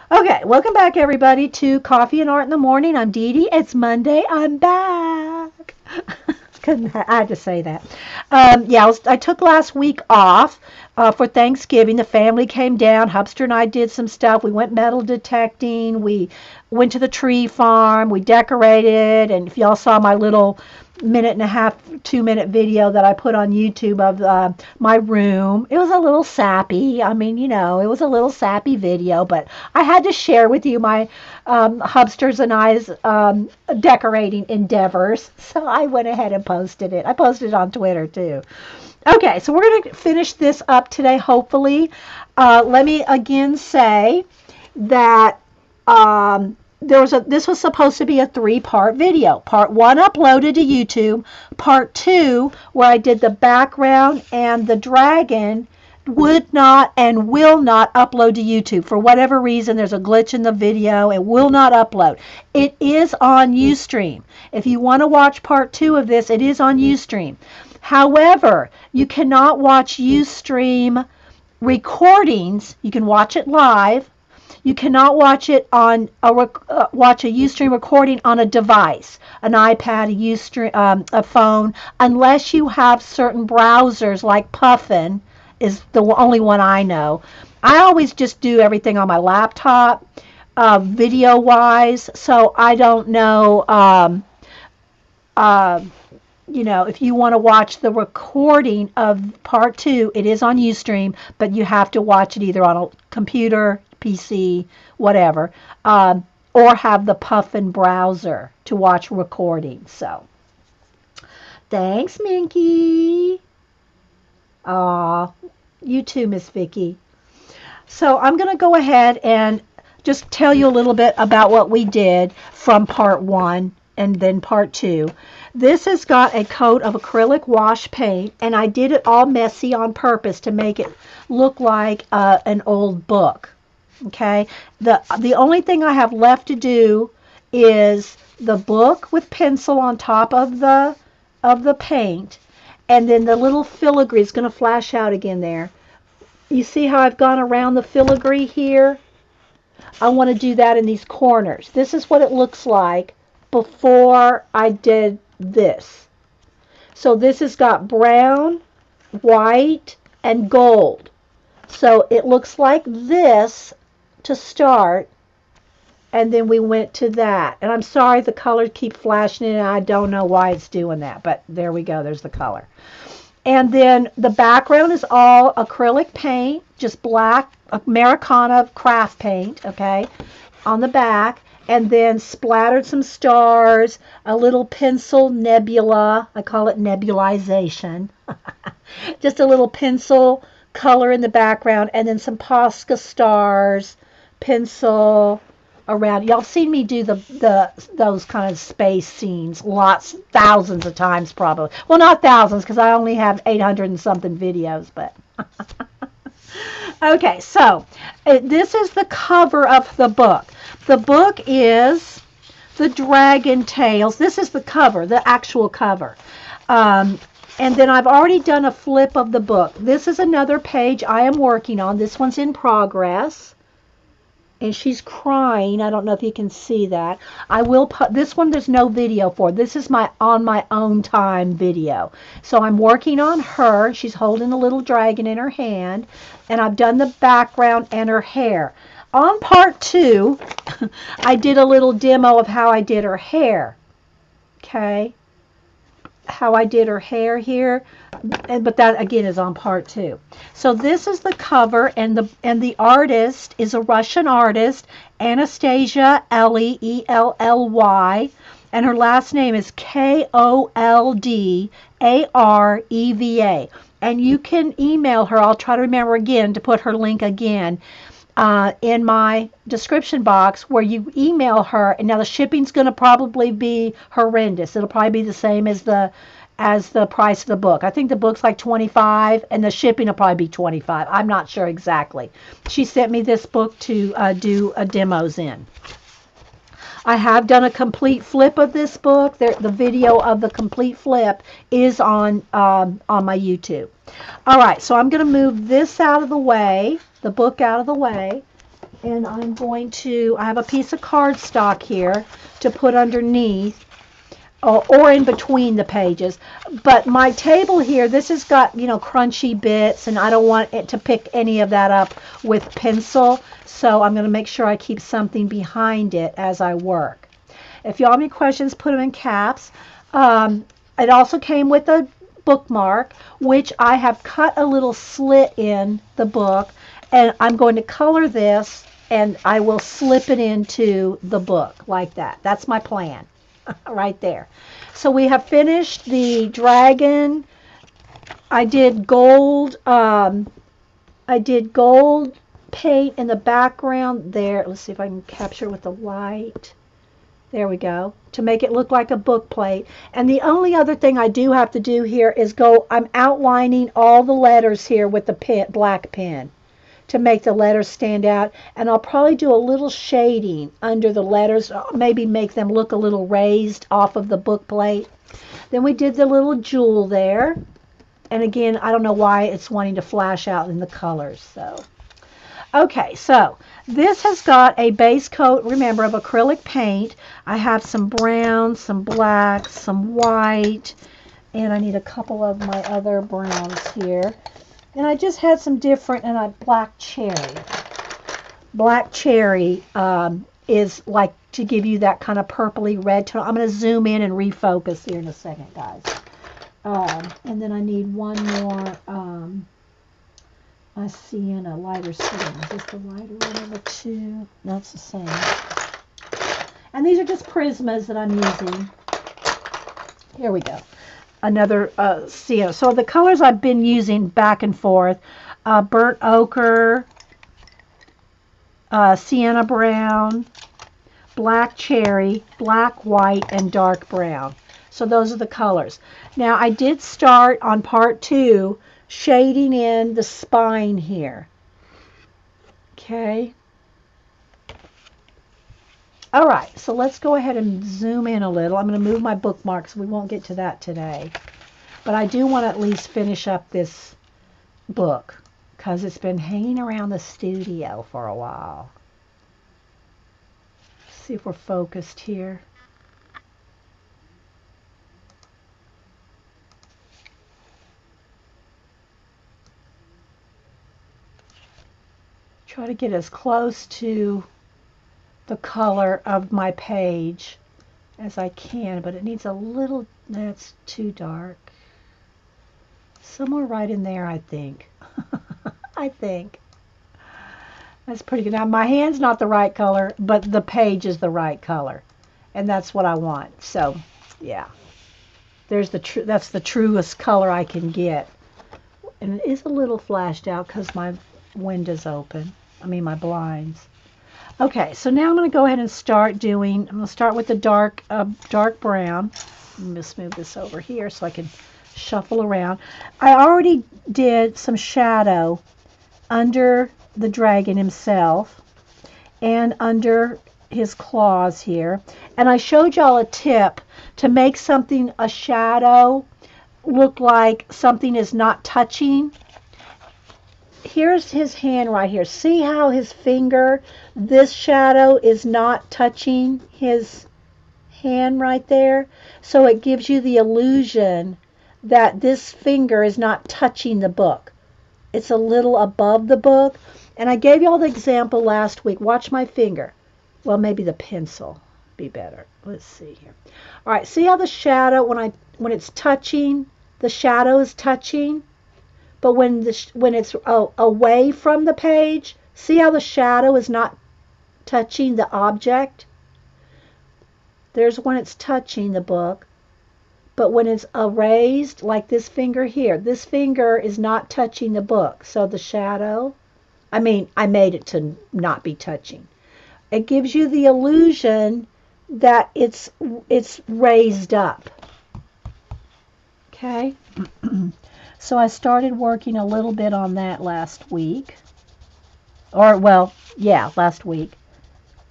Okay, welcome back everybody to Coffee and Art in the Morning. I'm Dee Dee. It's Monday. I'm back. I had to say that. I took last week off for Thanksgiving. The family came down. Hubster and I did some stuff. We went metal detecting. We went to the tree farm. We decorated. And if y'all saw my little minute and a half, 2 minute video that I put on YouTube of my room, it was a little sappy. I mean, it was a little sappy video, but I had to share with you my Hubsters and I's decorating endeavors. So I went ahead and posted it. I posted it on Twitter too. Okay, so we're going to finish this up today, hopefully. Let me again say that this was supposed to be a 3-part video. Part 1 uploaded to YouTube. Part 2, where I did the background and the dragon, would not and will not upload to YouTube. For whatever reason, there's a glitch in the video. It will not upload. It is on Ustream. If you want to watch part 2 of this, it is on Ustream. However, you cannot watch Ustream recordings. You can watch it live. You cannot watch it on watch a Ustream recording on a device, an iPad, a phone, unless you have certain browsers like Puffin is the only one I know. I always just do everything on my laptop, video wise. So I don't know. If you want to watch the recording of part 2, it is on Ustream, but you have to watch it either on a computer, PC, whatever, or have the Puffin browser to watch recordings. So, thanks, Minky. Aw, you too, Miss Vicky. So I'm going to go ahead and just tell you a little bit about what we did from part 1 and then part 2. This has got a coat of acrylic wash paint, and I did it all messy on purpose to make it look like an old book. Okay, the only thing I have left to do is the book with pencil on top of the paint, and then the little filigree is going to flash out again there. You see how I've gone around the filigree here? I want to do that in these corners. This is what it looks like before I did this. So this has got brown, white, and gold. So it looks like this to start, and then we went to that. And I'm sorry the colors keep flashing in, and I don't know why it's doing that, but there we go. There's the color. And then the background is all acrylic paint, just black Americana craft paint, okay, on the back. And then splattered some stars, a little pencil nebula. I call it nebulization. Just a little pencil color in the background, and then some Posca stars, pencil around. Y'all seen me do those kind of space scenes thousands of times probably. Well, not thousands, because I only have 800 and something videos, but okay, so this is the cover of the book. The book is the Dragon Tales. This is the cover, the actual cover. And then I've already done a flip of the book. This is another page I am working on. This one's in progress. And she's crying. I don't know if you can see that. I will put this one. There's no video for. This is my on my own time video. So I'm working on her. She's holding a little dragon in her hand, and I've done the background and her hair. On part 2, I did a little demo of how I did her hair. Okay, how I did her hair here, but that again is on part 2. So this is the cover, and the artist is a Russian artist, Anastasia Elly, Elly, and her last name is Koldareva. And you can email her. I'll try to remember again to put her link again in my description box, where you email her. And now the shipping's going to probably be horrendous. It'll probably be the same as the price of the book. I think the book's like $25, and the shipping will probably be $25. I'm not sure exactly. She sent me this book to do demos in. I have done a complete flip of this book. The video of the complete flip is on my YouTube. All right, so I'm going to move this out of the way, the book out of the way, And I have a piece of cardstock here to put underneath or in between the pages. But my table here, this has got, crunchy bits, and I don't want it to pick any of that up with pencil. So I'm going to make sure I keep something behind it as I work. If y'all have any questions, put them in caps. It also came with a bookmark, which I have cut a little slit in the book, and I'm going to color this, and I will slip it into the book like that. That's my plan right there. So we have finished the dragon. I did gold paint in the background there. Let's see if I can capture it with the light. There we go, to make it look like a book plate. And the only other thing I do have to do here is I'm outlining all the letters here with the black pen to make the letters stand out. And I'll probably do a little shading under the letters, maybe make them look a little raised off of the book plate. Then we did the little jewel there. And again, I don't know why it's wanting to flash out in the colors. So, okay, so this has got a base coat, remember, of acrylic paint. I have some brown, some black, some white, and I need a couple of my other browns here. And I just had some different, and black cherry. Black cherry is like to give you that kind of purpley red tone. I'm going to zoom in and refocus here in a second, guys. And then I need one more a sienna, lighter sienna. Is this the lighter one of the two? No, it's the same. And these are just Prismas that I'm using. Here we go. Another sienna. So the colors I've been using back and forth, burnt ochre, sienna brown, black cherry, black white, and dark brown. So those are the colors. Now I did start on part 2 shading in the spine here. Okay. All right, so let's go ahead and zoom in a little. I'm going to move my bookmarks. We won't get to that today. But I do want to at least finish up this book because it's been hanging around the studio for a while. Let's see if we're focused here. Try to get as close to the color of my page as I can, but it needs a little, that's too dark. Somewhere right in there, I think. I think. That's pretty good. Now, my hand's not the right color, but the page is the right color. And that's what I want. So, yeah. There's that's the truest color I can get. And it is a little flashed out because my window's open. My blinds. Okay, so now I'm going to go ahead and I'm going to start with the dark brown. Let me just move this over here so I can shuffle around. I already did some shadow under the dragon himself and under his claws here. And I showed y'all a tip to make a shadow look like something is not touching. Here's his hand right here. See how his finger, this shadow is not touching his hand right there? So it gives you the illusion that this finger is not touching the book. It's a little above the book. And I gave you all the example last week. Watch my finger. Well, maybe the pencil be better. Let's see here. All right, see how the shadow, when it's touching, the shadow is touching? But when it's away from the page, see how the shadow is not touching the object? There's when it's touching the book. But when it's erased, like this finger here, this finger is not touching the book. So the shadow, I made it to not be touching. It gives you the illusion that it's raised up. Okay? So I started working a little bit on that last week. Last week.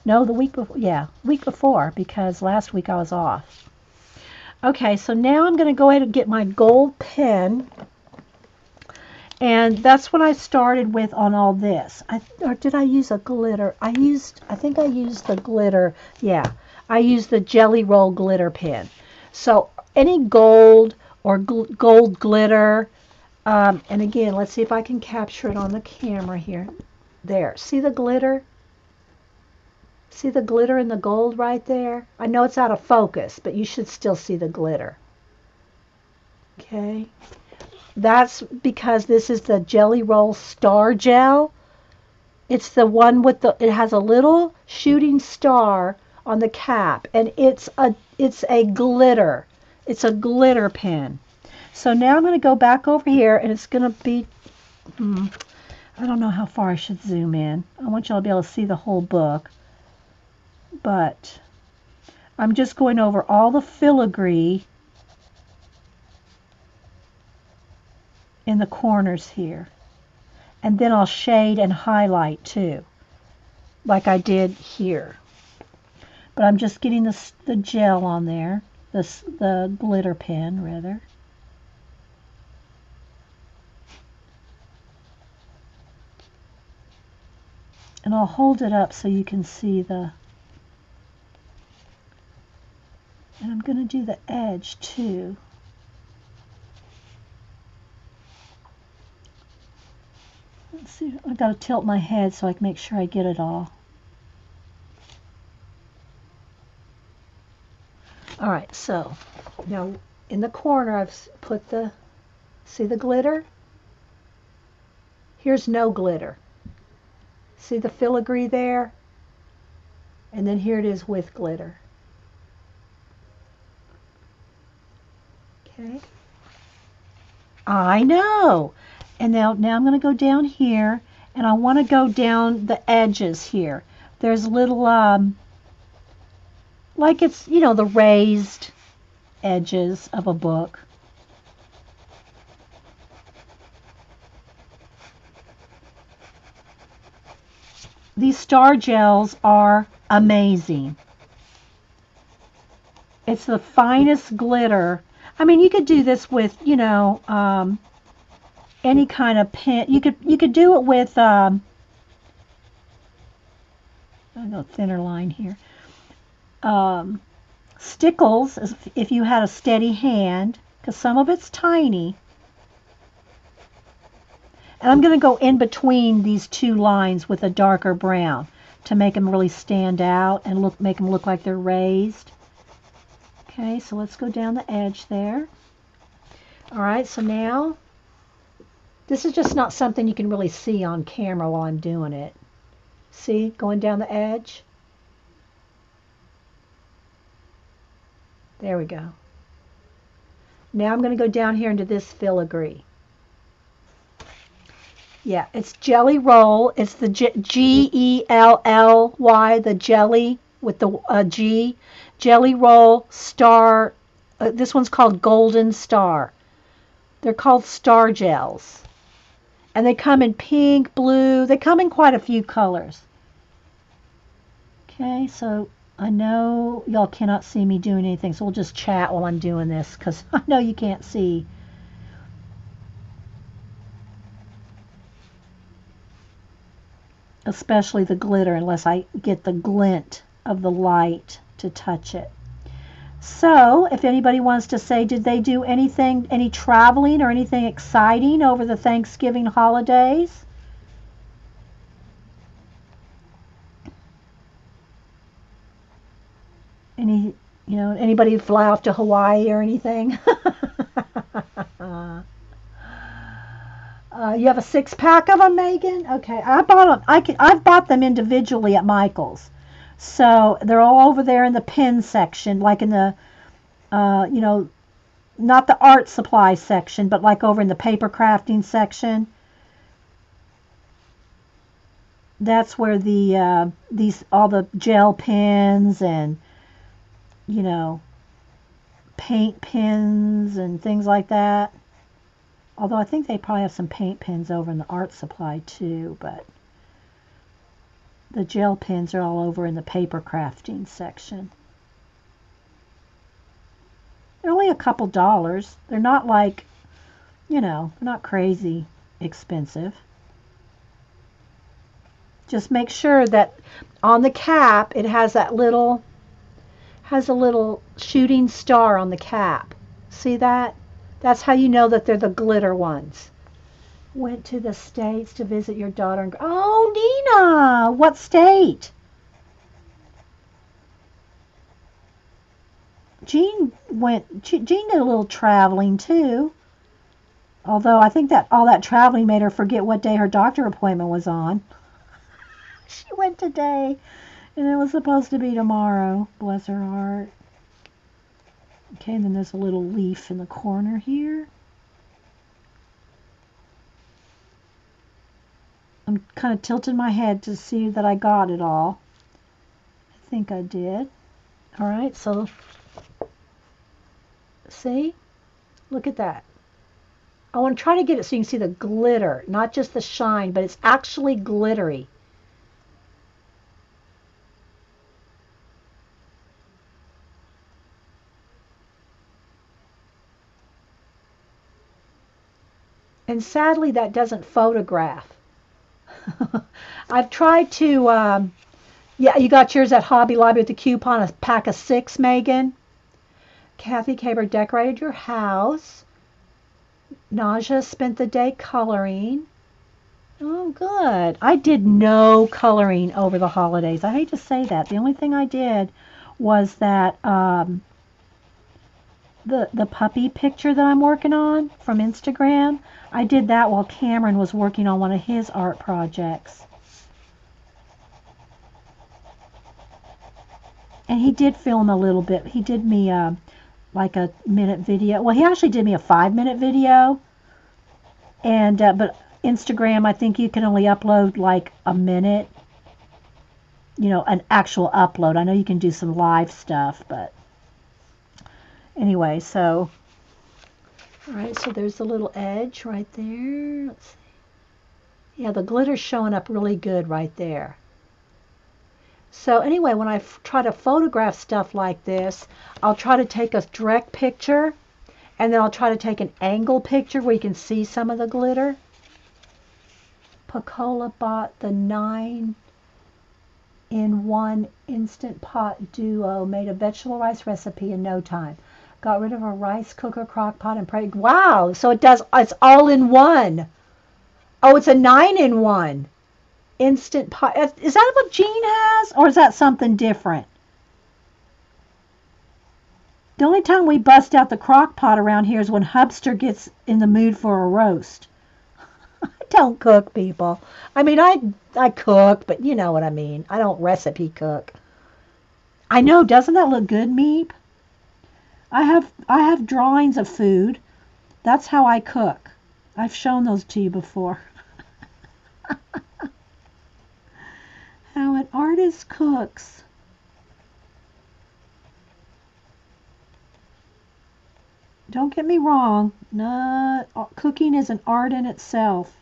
No, the week before. Yeah, week before, because last week I was off. Okay, so now I'm going to go ahead and get my gold pen. And that's what I started with on all this. Or did I use a glitter? I think I used the glitter. Yeah, I used the Jelly Roll glitter pen. So any gold or gold glitter, and again, let's see if I can capture it on the camera here. There, see the glitter? See the glitter and the gold right there? I know it's out of focus, but you should still see the glitter. Okay. That's because this is the Jelly Roll Star Gel. It's the one with it has a little shooting star on the cap, and it's a glitter. It's a glitter pen. So now I'm going to go back over here, and it's going to be, I don't know how far I should zoom in. I want y'all to be able to see the whole book. But I'm just going over all the filigree in the corners here. And then I'll shade and highlight too, like I did here. But I'm just getting the gel on there, the glitter pen rather. And I'll hold it up so you can see and I'm going to do the edge too. Let's see, I've got to tilt my head so I can make sure I get it all. All right, so now in the corner I've put see the glitter? Here's no glitter. See the filigree there? And then here it is with glitter. Okay. I know. And now I'm going to go down here, and I want to go down the edges here. There's little, like it's, the raised edges of a book. These star gels are amazing. It's the finest glitter. I mean, you could do this with, any kind of pen. You could do it with, I'll go thinner line here. Stickles, if you had a steady hand, because some of it's tiny. And I'm going to go in between these two lines with a darker brown to make them really stand out and make them look like they're raised. Okay, so let's go down the edge there. All right, so now, this is just not something you can really see on camera while I'm doing it. See, going down the edge? There we go. Now I'm going to go down here into this filigree. Yeah, it's Jelly Roll. It's the Gelly, the jelly with the G. Jelly Roll Star. This one's called Golden Star. They're called Star Gels. And they come in pink, blue. They come in quite a few colors. Okay, so I know y'all cannot see me doing anything, so we'll just chat while I'm doing this because I know you can't see. Especially the glitter, unless I get the glint of the light to touch it. So, if anybody wants to say, did they do anything, any traveling or anything exciting over the Thanksgiving holidays? Anybody fly off to Hawaii or anything? You have a 6-pack of them, Megan? Okay, I bought them. I've bought them individually at Michael's, so they're all over there in the pen section, like in the, not the art supply section, but like over in the paper crafting section. That's where all the gel pens and paint pens and things like that. Although I think they probably have some paint pens over in the art supply too, but the gel pens are all over in the paper crafting section. They're only a couple dollars. They're not like, they're not crazy. expensive. Just make sure that on the cap it has a little shooting star on the cap. See that? That's how you know that they're the glitter ones. Went to the States to visit your daughter. Oh, Nina, what state? Jean did a little traveling too. Although I think that all that traveling made her forget what day her doctor appointment was on. She went today, and it was supposed to be tomorrow. Bless her heart. Okay, and then there's a little leaf in the corner here. I'm kind of tilting my head to see that I got it all. I think I did. All right, so see? Look at that. I want to try to get it so you can see the glitter, not just the shine, but it's actually glittery. And sadly, that doesn't photograph. I've tried to, yeah, you got yours at Hobby Lobby with the coupon, a pack of 6, Megan. Kathy Caber decorated your house. Naja spent the day coloring. Oh, good. I did no coloring over the holidays. I hate to say that. The only thing I did was that the puppy picture that I'm working on from Instagram. I did that while Cameron was working on one of his art projects. And he did film a little bit. He did me like a minute video. Well, he actually did me a 5-minute video. And but Instagram, I think you can only upload like a minute. You know, an actual upload. I know you can do some live stuff, but anyway, so all right, so there's the little edge right there. Let's see. Yeah, the glitter's showing up really good right there. So anyway, when I try to photograph stuff like this, I'll try to take a direct picture, and then I'll try to take an angle picture where you can see some of the glitter. Pacola bought the 9-in-1 Instant Pot Duo, made a vegetable rice recipe in no time. Got rid of a rice cooker, crock pot, and prayed. Wow, so it's all in one. Oh, it's a 9-in-1 Instant Pot. Is that what Jean has, or is that something different? The only time we bust out the crock pot around here is when Hubster gets in the mood for a roast. I don't cook, people. I mean, I cook, but you know what I mean. I don't recipe cook. I know, doesn't that look good, Meep? I have drawings of food. That's how I cook. I've shown those to you before. How an artist cooks. Don't get me wrong. No, cooking is an art in itself.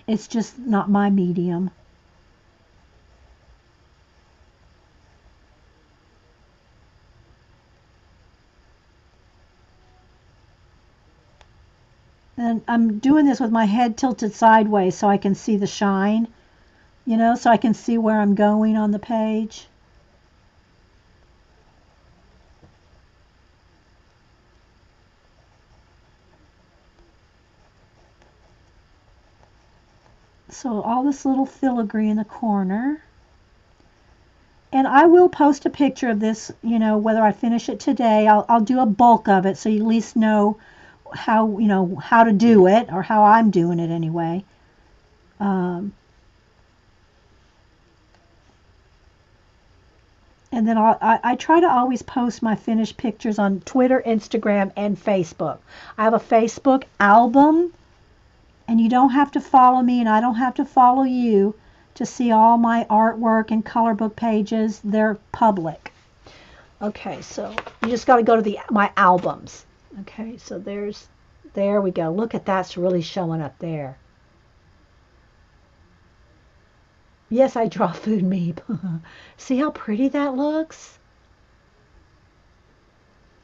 It's just not my medium. And I'm doing this with my head tilted sideways so I can see the shine, you know, so I can see where I'm going on the page. So all this little filigree in the corner. And I will post a picture of this, you know, whether I finish it today. I'll do a bulk of it so you at least know how, you know, how to do it, or how I'm doing it anyway. And then I try to always post my finished pictures on Twitter, Instagram, and Facebook. I have a Facebook album, and you don't have to follow me, and I don't have to follow you to see all my artwork and color book pages. They're public. Okay, so you just got to go to my albums. Okay, so there we go. Look at that's really showing up there. Yes, I draw food, Meep. See how pretty that looks?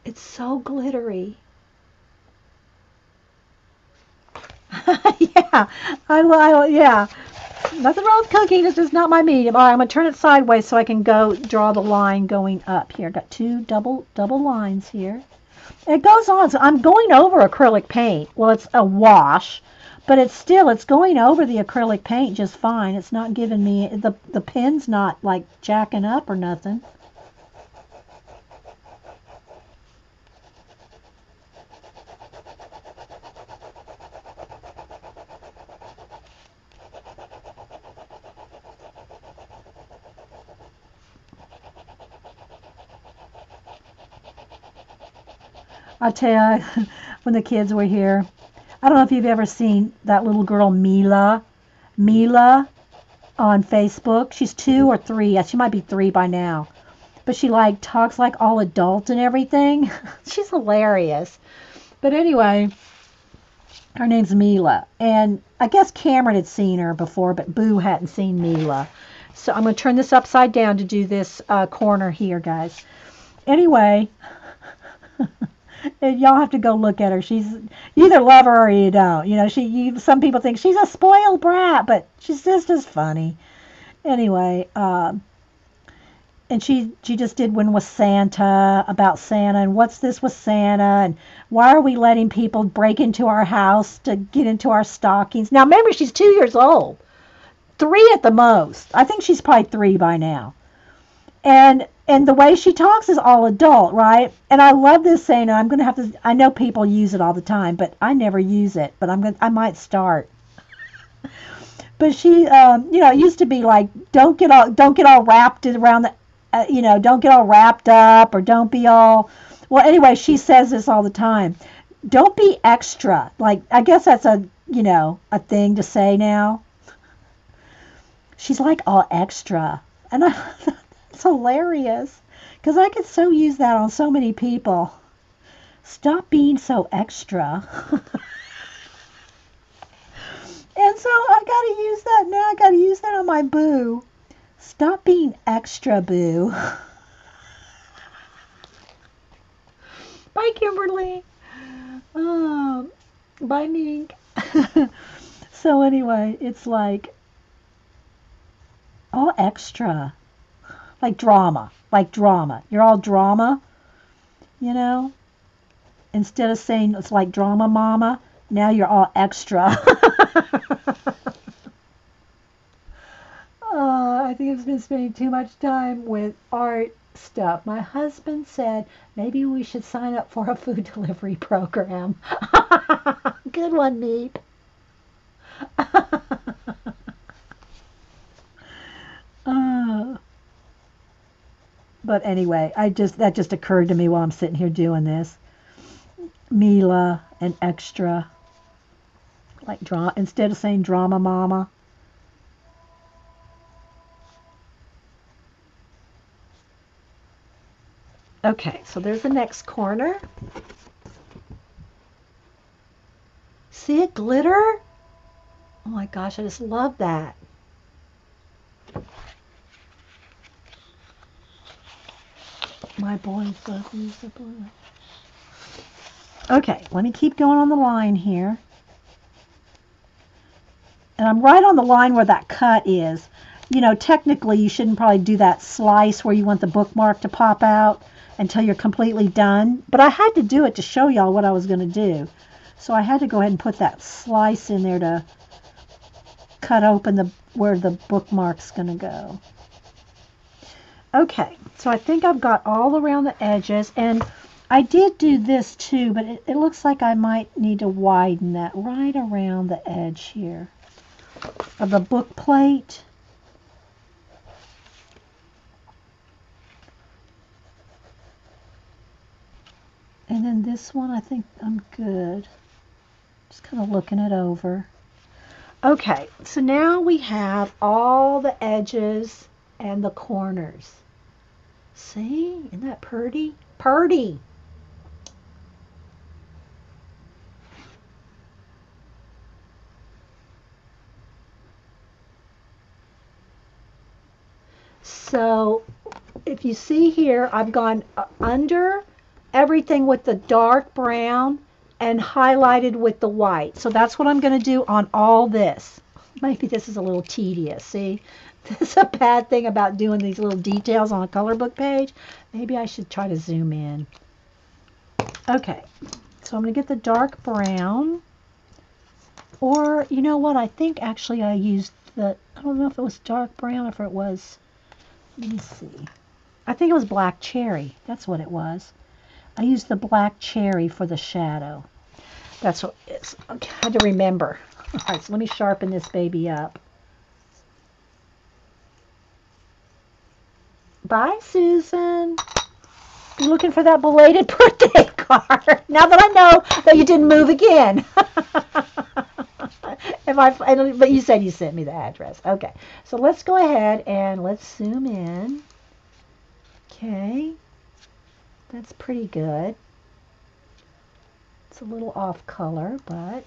It's so glittery. Yeah, yeah. Nothing wrong with cooking. It's just not my medium. All right, I'm gonna turn it sideways so I can go draw the line going up here. Got two double lines here. It goes on. So I'm going over acrylic paint. Well, it's a wash, but it's going over the acrylic paint just fine. It's not giving me the pen's not like jacking up or nothing. I tell you, when the kids were here, I don't know if you've ever seen that little girl Mila on Facebook. She's 2 or 3. She might be 3 by now. But she like talks like all adult and everything. She's hilarious. But anyway, her name's Mila. And I guess Cameron had seen her before, but Boo hadn't seen Mila. So I'm going to turn this upside down to do this corner here, guys. Anyway, and y'all have to go look at her. She's, you either love her or you don't. You know, some people think she's a spoiled brat, but she's just as funny. Anyway, and she just did one with Santa, about Santa, and what's this with Santa, and why are we letting people break into our house to get into our stockings? Now remember, she's 2 years old, 3 at the most. I think she's probably 3 by now. And the way she talks is all adult, right? And I love this saying. I'm gonna have to. I know people use it all the time, but I never use it. But I might start. But she, it used to be like, don't get all wrapped around the, don't get all wrapped up, or don't be all. Well, anyway, she says this all the time. Don't be extra. Like, I guess that's a thing to say now. She's like all extra, and it's hilarious because I could so use that on so many people. Stop being so extra. And so I gotta use that now. I gotta use that on my Boo. Stop being extra, Boo. Bye, Kimberly. Bye, Mink. So anyway, it's like all extra. Like drama. You're all drama, Instead of saying it's like drama mama, now you're all extra. I think I've been spending too much time with art stuff. My husband said maybe we should sign up for a food delivery program. Good one, Meep. But anyway, that just occurred to me while I'm sitting here doing this. Mila and extra, like instead of saying drama mama. Okay, so there's the next corner. See it glitter? Oh my gosh, I just love that. My boys both use the blue. Okay, let me keep going on the line here. And I'm right on the line where that cut is. Technically you shouldn't probably do that slice where you want the bookmark to pop out until you're completely done. But I had to do it to show y'all what I was going to do. So I had to go ahead and put that slice in there to cut open where the bookmark's going to go. Okay, so I think I've got all around the edges, and I did do this too, but it looks like I might need to widen that right around the edge here of the book plate. And then this one, I think I'm good. Just kind of looking it over. Okay, so now we have all the edges and the corners. See? Isn't that pretty? Purdy. So if you see here, I've gone under everything with the dark brown and highlighted with the white. So that's what I'm going to do on all this. Maybe this is a little tedious. See, this is a bad thing about doing these little details on a color book page. Maybe I should try to zoom in. Okay, so I'm going to get the dark brown. Or, you know what, I think actually I used the, I don't know if it was dark brown or if it was, let me see. I think it was black cherry. That's what it was. I used the black cherry for the shadow. That's what it's. Okay, I had to remember. All right, so let me sharpen this baby up. Bye, Susan. Be looking for that belated birthday card. Now that I know that you didn't move again. But you said you sent me the address. Okay, so let's go ahead and let's zoom in. Okay, that's pretty good. It's a little off color, but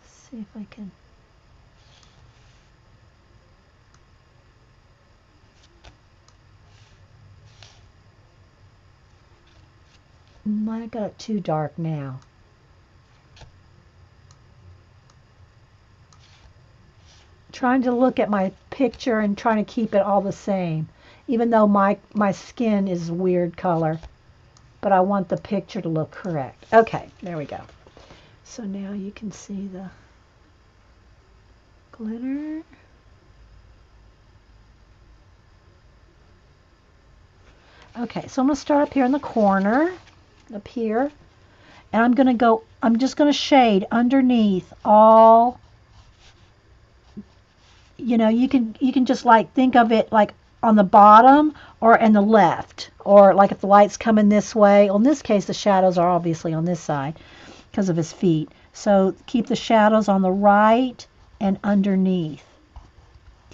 let's see if I can. I got it too dark now. Trying to look at my picture and trying to keep it all the same, even though my skin is weird color, but I want the picture to look correct. Okay, there we go. So now you can see the glitter. Okay, so I'm going to start up here in the corner, up here, and I'm just going to shade underneath all. You know, you can just like think of it like on the bottom or in the left, or like if the light's coming this way. Well, in this case, the shadows are obviously on this side because of his feet. So keep the shadows on the right and underneath.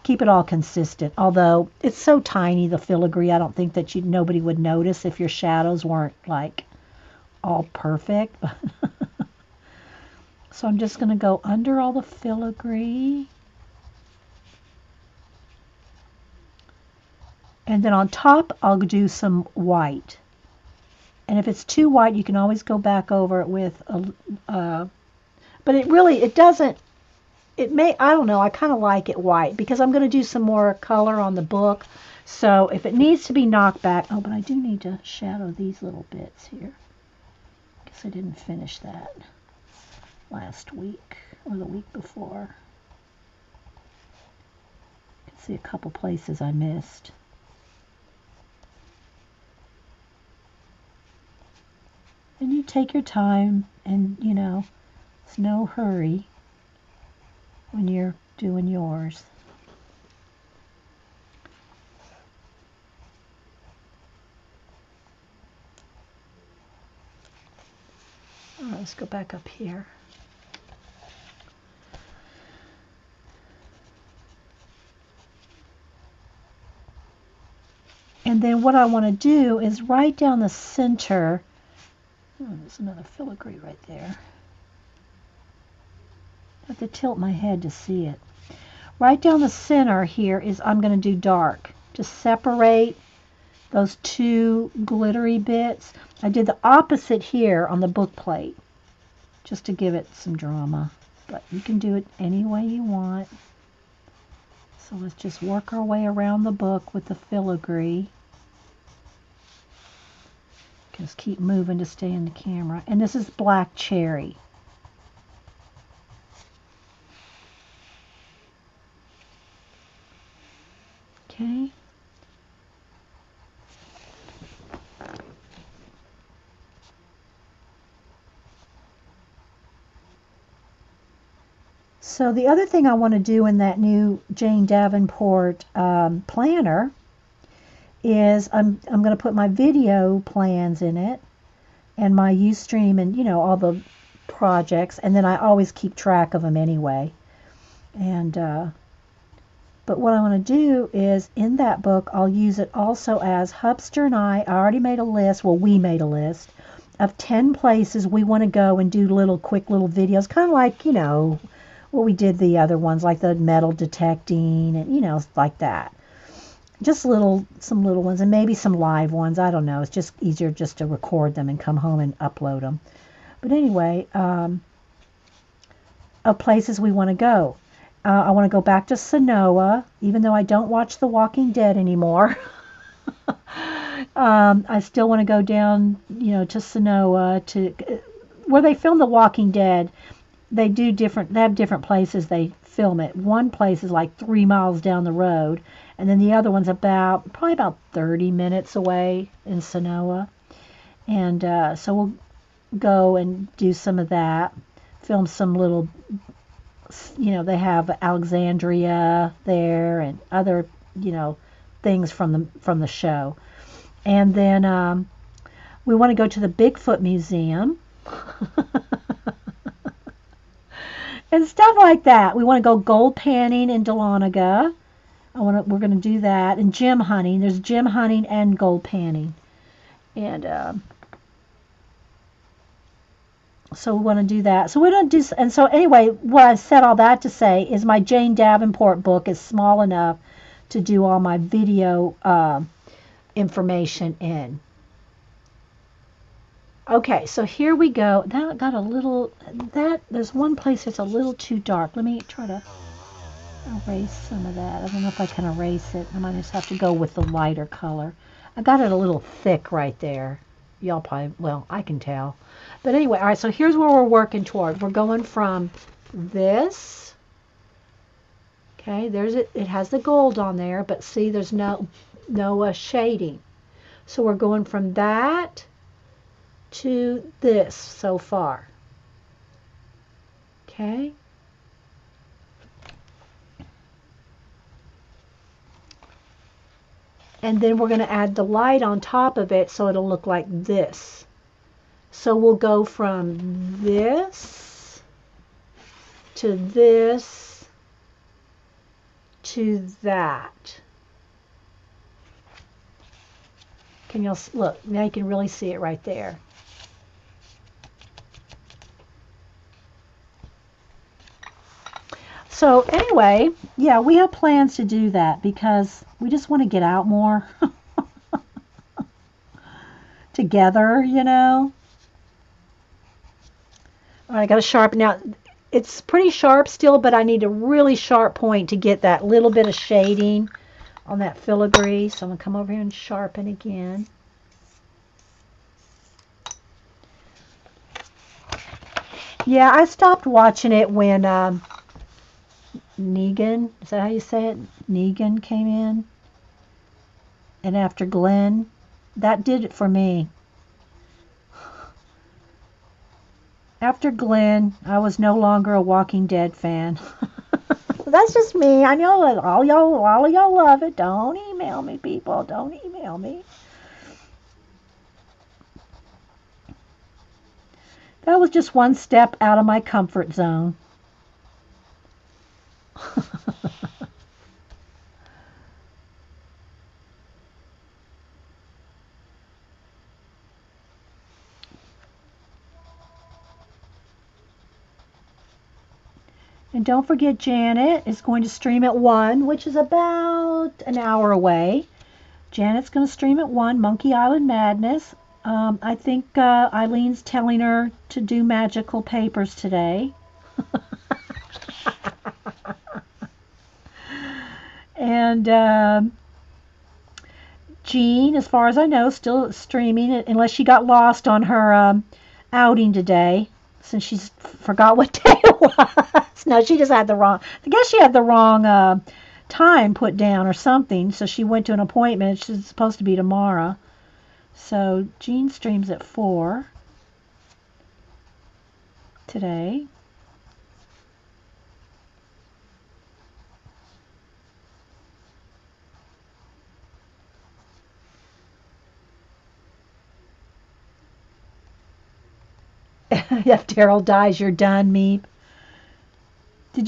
Keep it all consistent. Although it's so tiny, the filigree, I don't think that nobody would notice if your shadows weren't like all perfect. So I'm just going to go under all the filigree. And then on top, I'll do some white. And if it's too white, you can always go back over it with a, but it doesn't, I don't know, I kind of like it white because I'm going to do some more color on the book. So if it needs to be knocked back, oh, but I do need to shadow these little bits here. Guess I didn't finish that last week or the week before. You can see a couple places I missed. And you take your time, and you know, it's no hurry when you're doing yours. All right, let's go back up here. And then what I want to do is right down the center. Oh, there's another filigree right there. I have to tilt my head to see it. Right down the center here is I'm going to do dark. Just separate those two glittery bits. I did the opposite here on the book plate, just to give it some drama. But you can do it any way you want. So let's just work our way around the book with the filigree. Just keep moving to stay in the camera. And this is black cherry. Okay. So the other thing I want to do in that new Jane Davenport planner is I'm going to put my video plans in it and my Ustream and, you know, all the projects, and then I always keep track of them anyway. And but what I want to do is in that book I'll use it also as Hubster and I already made a list, well, we made a list of 10 places we want to go and do quick little videos, kind of like, you know, what we did the other ones, like the metal detecting and, you know, like that. Just some little ones, and maybe some live ones. I don't know. It's just easier just to record them and come home and upload them. But anyway, of places we want to go. I want to go back to Sonoa, even though I don't watch The Walking Dead anymore. I still want to go down, to Sonoa, to where they film The Walking Dead. They have different places they film it. One place is like 3 miles down the road, and then the other one's probably about 30 minutes away in Sonoa. And so we'll go and do some of that, film some little, they have Alexandria there and other, things from the show. And then we want to go to the Bigfoot Museum. And stuff like that. We want to go gold panning in Dahlonega. We're going to do that. And gem hunting. There's gem hunting and gold panning. And so we want to do that. So we don't do. And so anyway, what I said all that to say is my Jane Davenport book is small enough to do all my video information in. Okay, so here we go. That got a little, there's one place that's a little too dark. Let me try to erase some of that. I don't know if I can erase it. I might just have to go with the lighter color. I got it a little thick right there. Y'all probably, well, I can tell. But anyway, all right, so here's where we're working toward. We're going from this. Okay, there's it. It has the gold on there, but see, there's no shading. So we're going from that to this so far. Okay. And then we're going to add the light on top of it so it'll look like this. So we'll go from this to this to that. Can you look? Now you can really see it right there. So anyway, yeah, we have plans to do that because we just want to get out more together, All right, I got to sharpen. Now, it's pretty sharp still, but I need a really sharp point to get that little bit of shading on that filigree. So I'm going to come over here and sharpen again. Yeah, I stopped watching it when Negan, is that how you say it? Negan came in. And after Glenn, that did it for me. After Glenn, I was no longer a Walking Dead fan. That's just me. I know that all of y'all love it. Don't email me, people. Don't email me. That was just one step out of my comfort zone. And don't forget, Janet is going to stream at 1, which is about an hour away. Janet's going to stream at 1, Monkey Island Madness. I think Eileen's telling her to do magical papers today. And Jean, as far as I know, still streaming, unless she got lost on her outing today, since she forgot what day it was. No, she just had the wrong, I guess she had the wrong time put down or something, so she went to an appointment. She's supposed to be tomorrow. So Jean streams at 4 today. If Daryl dies, you're done, Meep. Have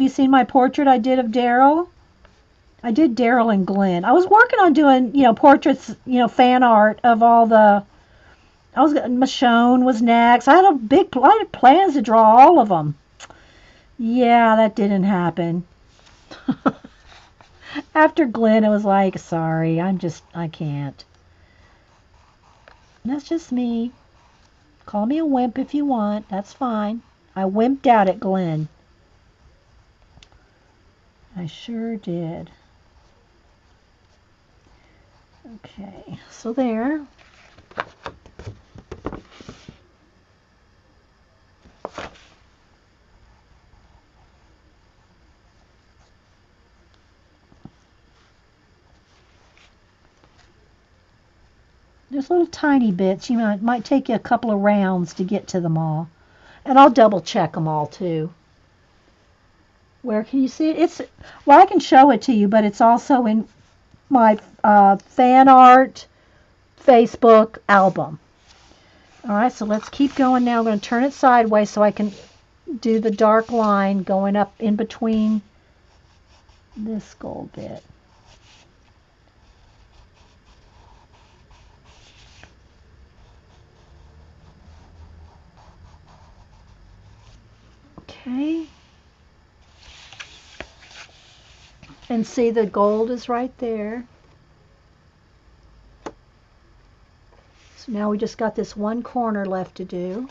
you seen my portrait I did of Daryl? I did Daryl and Glenn. I was working on doing, portraits, fan art of all Michonne was next. I had I had plans to draw all of them. Yeah, that didn't happen. After Glenn, it was like, sorry, I can't. And that's just me. Call me a wimp if you want. That's fine. I wimped out at Glenn. I sure did. Okay, so there. There's little tiny bits. It might take you a couple of rounds to get to them all. And I'll double check them all too. Where can you see it? Well, I can show it to you, but it's also in my fan art Facebook album. All right, so let's keep going now. I'm going to turn it sideways so I can do the dark line going up in between this gold bit. Okay. And see, the gold is right there. So now we just got this one corner left to do.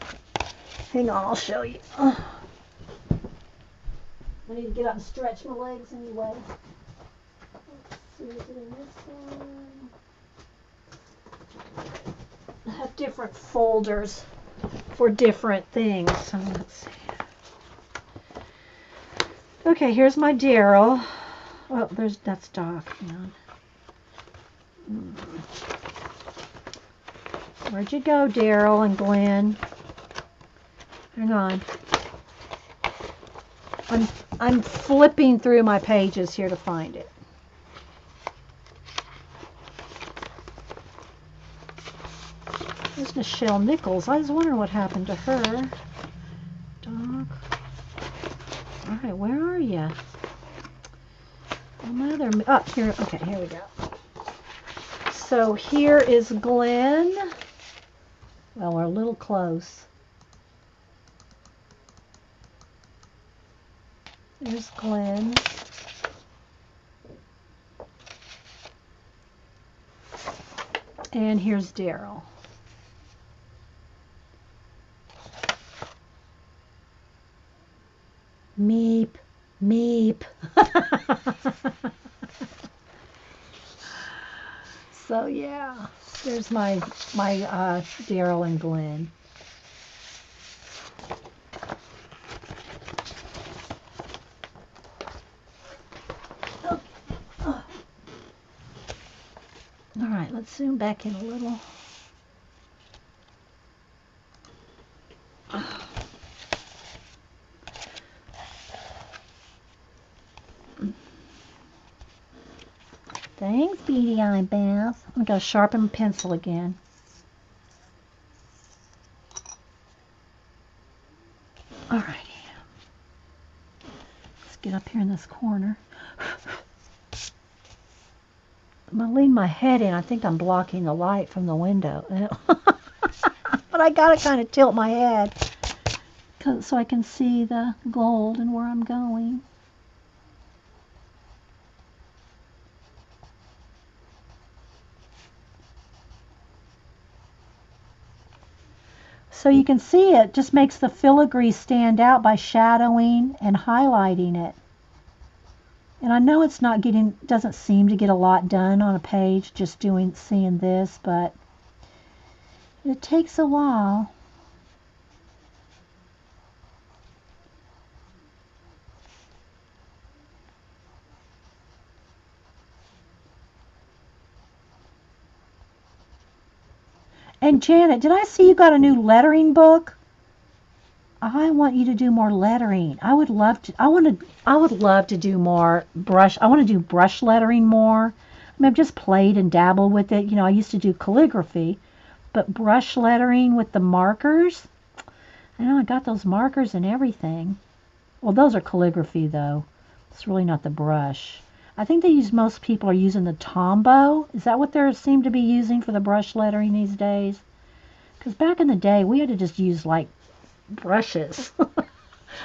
Hang on, I'll show you. I need to get up and stretch my legs anyway. Let's see, is it in this one? I have different folders for different things. So let's see. Okay, here's my Daryl. Oh, that's Doc. Where'd you go, Daryl and Glenn? Hang on. I'm flipping through my pages here to find it. There's Nichelle Nichols. I was wondering what happened to her. Doc. All right, where are you? Here. Okay, here we go. So here is Glenn. Well, we're a little close. There's Glenn. And here's Daryl. Meep, meep. So yeah, there's my Daryl and Glenn. Okay. All right, let's zoom back in a little. Thanks, Beady Eye Bath. I'm going to sharpen my pencil again. Alrighty. Let's get up here in this corner. I'm going to lean my head in. I think I'm blocking the light from the window. But I got to kind of tilt my head so I can see the gold and where I'm going. So you can see it just makes the filigree stand out by shadowing and highlighting it. And I know it's doesn't seem to get a lot done on a page just seeing this, but it takes a while. And Janet, did I see you got a new lettering book? I want you to do more lettering. I would love to do more brush. I want to do brush lettering more. I mean, I've just played and dabbled with it. I used to do calligraphy, but brush lettering with the markers. I know I got those markers and everything. Well, those are calligraphy though. It's really not the brush. I think most people are using the Tombow. Is that what they seem to be using for the brush lettering these days? Because back in the day, we had to just use like brushes,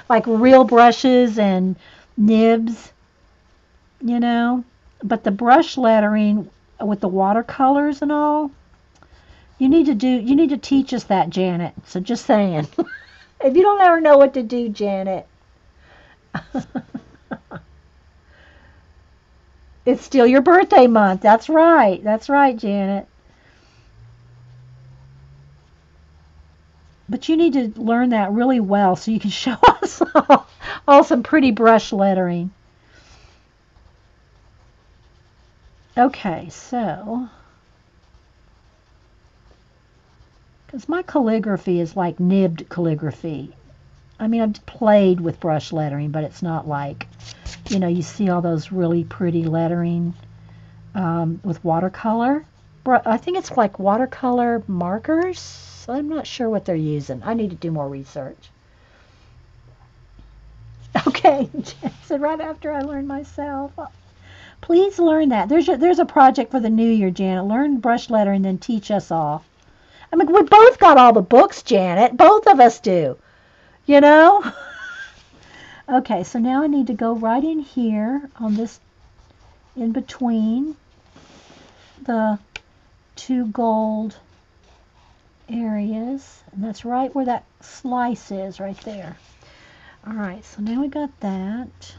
like real brushes and nibs, But the brush lettering with the watercolors and all, you need to teach us that, Janet. So just saying. If you don't ever know what to do, Janet. It's still your birthday month. That's right. That's right, Janet. But you need to learn that really well so you can show us all some pretty brush lettering. Okay, so, because my calligraphy is like nibbed calligraphy. I mean, I've played with brush lettering, but it's not like, you see all those really pretty lettering with watercolor. I think it's like watercolor markers. I'm not sure what they're using. I need to do more research. Okay, Jason, right after I learn myself. Please learn that. There's a project for the new year, Janet. Learn brush lettering, then teach us all. I mean, we both got all the books, Janet. Both of us do. You know? Okay, so now I need to go right in here on this, in between the two gold areas. And that's right where that slice is, right there. All right, so now we got that.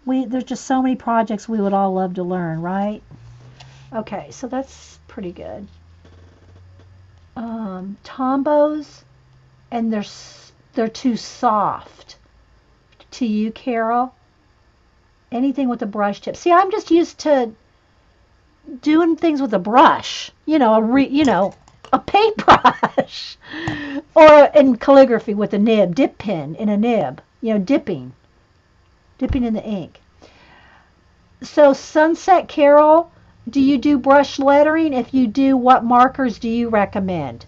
There's just so many projects we would all love to learn, right? Okay, so that's pretty good. Tombos, and they're too soft. To you, Carol? Anything with a brush tip. See, I'm just used to doing things with a brush. A paintbrush. Or in calligraphy with a nib, dip pen in a nib. Dipping in the ink. So, Sunset Carol, do you do brush lettering? If you do, what markers do you recommend?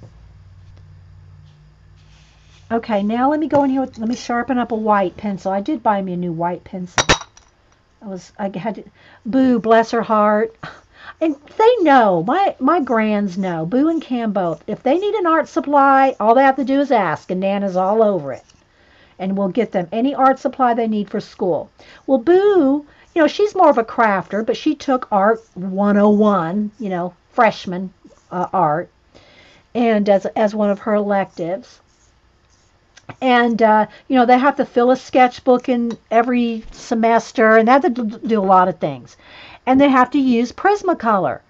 Okay, now let me go in here. Let me sharpen up a white pencil. I did buy me a new white pencil. Boo, bless her heart. And they know, my grands know, Boo and Cam both. If they need an art supply, all they have to do is ask, and Nana's all over it. And we'll get them any art supply they need for school. Well, Boo, she's more of a crafter, but she took Art 101, freshman art, and as one of her electives. And, they have to fill a sketchbook in every semester, and they have to do a lot of things. And they have to use Prismacolor.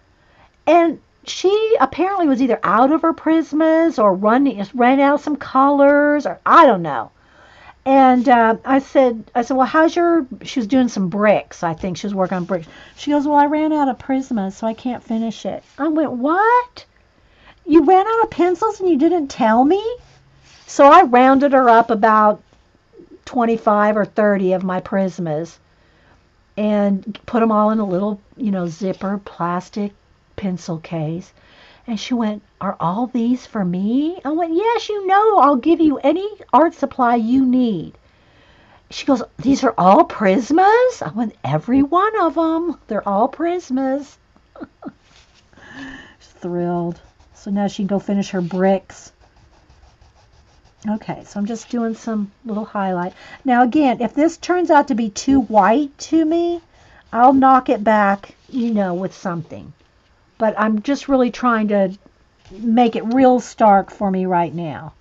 And she apparently was either out of her Prismas or ran out of some colors, or I don't know. And I said, well, she was doing some bricks. I think she was working on bricks. She goes, well, I ran out of Prismas, so I can't finish it. I went, what? You ran out of pencils and you didn't tell me? So I rounded her up about 25 or 30 of my Prismas and put them all in a little, zipper plastic pencil case. And she went, are all these for me? I went, yes, I'll give you any art supply you need. She goes, these are all Prismas? I went, every one of them. They're all Prismas. She's thrilled. So now she can go finish her bricks. Okay, so I'm just doing some little highlight. Now again, if this turns out to be too white to me, I'll knock it back, with something. But I'm just really trying to make it real stark for me right now.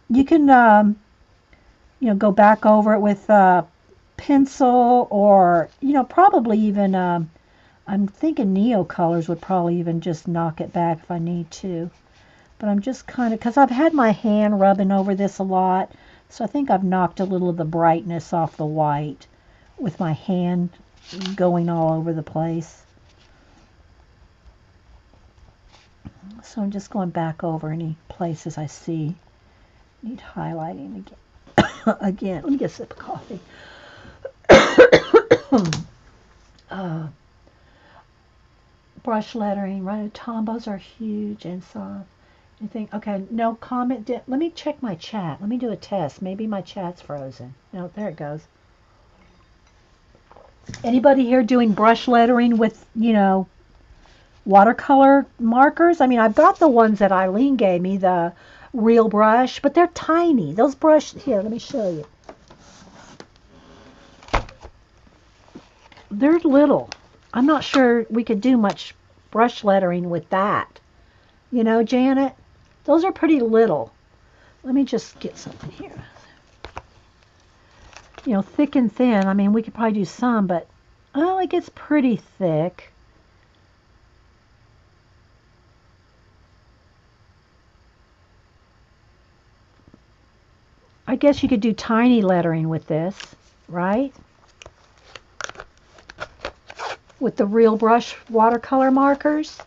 You can, go back over it with a pencil or, probably even, I'm thinking Neocolors would probably even just knock it back if I need to. But I'm just kind of, because I've had my hand rubbing over this a lot, so I think I've knocked a little of the brightness off the white with my hand going all over the place. So I'm just going back over any places I see need highlighting again. Again, let me get a sip of coffee. Brush lettering, right? Tombos are huge and soft. You think, okay, no comment. Let me check my chat. Let me do a test. Maybe my chat's frozen. No, there it goes. Anybody here doing brush lettering with, watercolor markers? I mean, I've got the ones that Eileen gave me, the real brush, but they're tiny. Those brushes, here, let me show you. They're little. I'm not sure we could do much brush lettering with that. You know, Janet, those are pretty little. Let me just get something here. You know, thick and thin. I mean, we could probably do some, but, oh, it gets pretty thick. I guess you could do tiny lettering with this, right? With the real brush watercolor markers.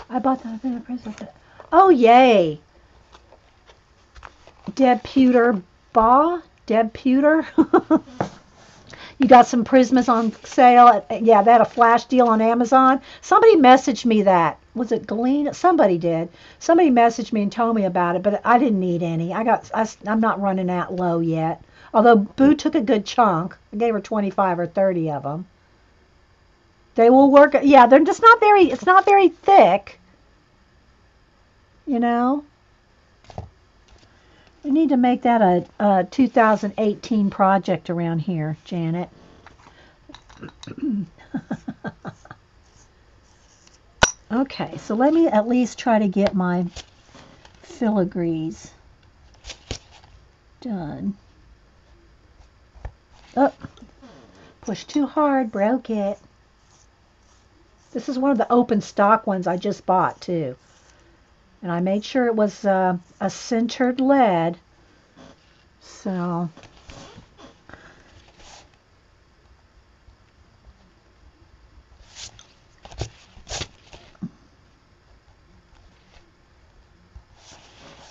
I bought that. Oh, yay. Deb Pewter Baugh? Deb Pewter? You got some Prismas on sale. Yeah, they had a flash deal on Amazon. Somebody messaged me that. Was it Galena? Somebody did. Somebody messaged me and told me about it, but I didn't need any. I'm not running that low yet. Although Boo took a good chunk. I gave her 25 or 30 of them. They will work. Yeah, they're just not very, it's not very thick. You know? We need to make that a 2018 project around here, Janet. Okay, so let me at least try to get my filigrees done. Oh, pushed too hard, broke it. This is one of the open stock ones I just bought, too. And I made sure it was a centered lead. So,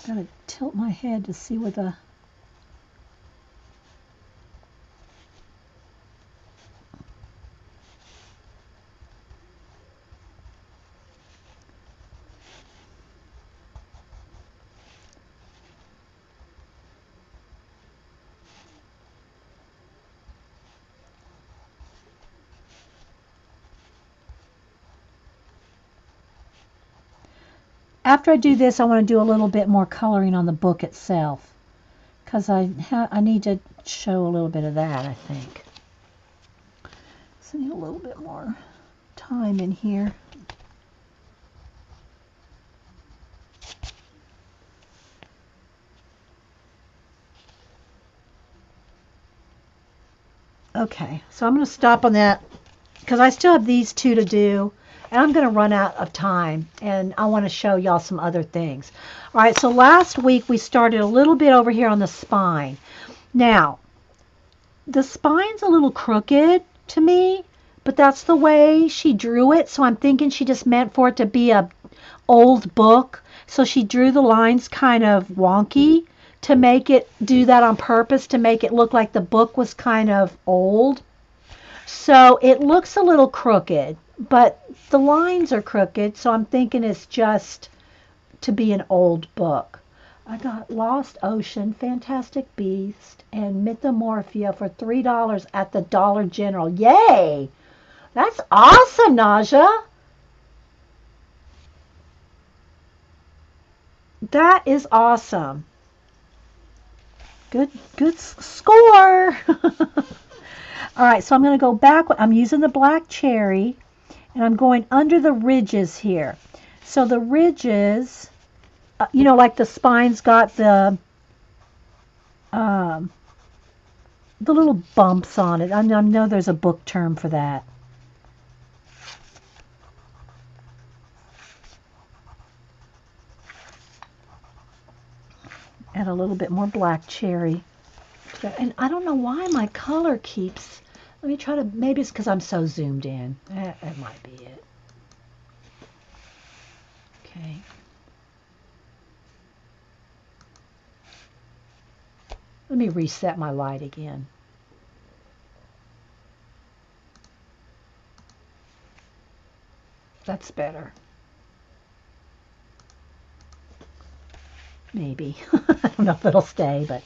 gotta tilt my head to see where the after I do this, I want to do a little bit more coloring on the book itself, because I need to show a little bit of that, I think. So I need a little bit more time in here. Okay, so I'm going to stop on that because I still have these two to do. And I'm going to run out of time, and I want to show y'all some other things. All right, so last week we started a little bit over here on the spine. Now, the spine's a little crooked to me, but that's the way she drew it, so I'm thinking she just meant for it to be a old book. So she drew the lines kind of wonky to make it do that on purpose, to make it look like the book was kind of old. So it looks a little crooked, but the lines are crooked, so I'm thinking it's just to be an old book. I got Lost Ocean, Fantastic Beast, and Mythomorphia for $3 at the Dollar General. Yay! That's awesome, Naja. That is awesome. Good score. All right, so I'm going to go back. I'm using the black cherry, and I'm going under the ridges here. So the ridges, you know, like the spine's got the little bumps on it. I know there's a book term for that. Add a little bit more black cherry. And I don't know why my color keeps... Let me try to... Maybe it's because I'm so zoomed in. That might be it. Okay. Let me reset my light again. That's better. Maybe. I don't know if it'll stay, but...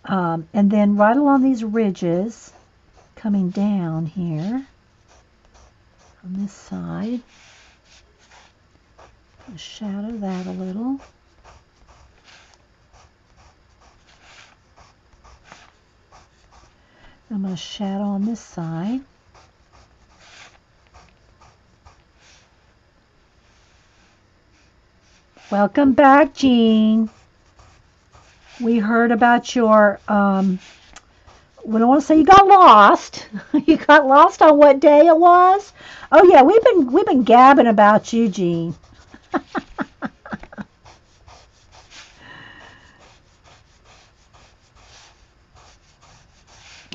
and then right along these ridges, coming down here on this side, shadow that a little. I'm going to shadow on this side. Welcome back, Jean. We heard about your, we don't want to say you got lost. You got lost on what day it was? Oh yeah, we've been gabbing about you, Jean.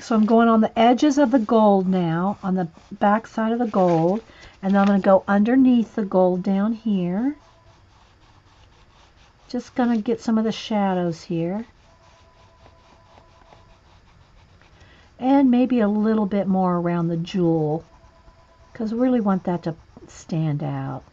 So I'm going on the edges of the gold now, on the back side of the gold, and then I'm going to go underneath the gold down here. Just going to get some of the shadows here. And maybe a little bit more around the jewel, because we really want that to stand out.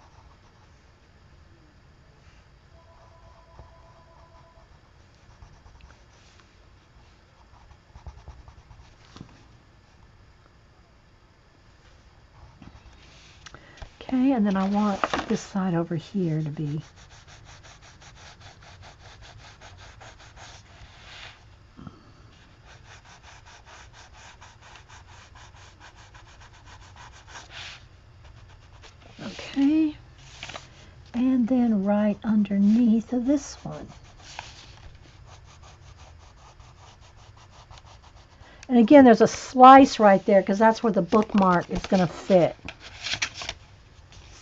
Okay, and then I want this side over here to be okay, and then right underneath of this one. And again, there's a slice right there because that's where the bookmark is going to fit.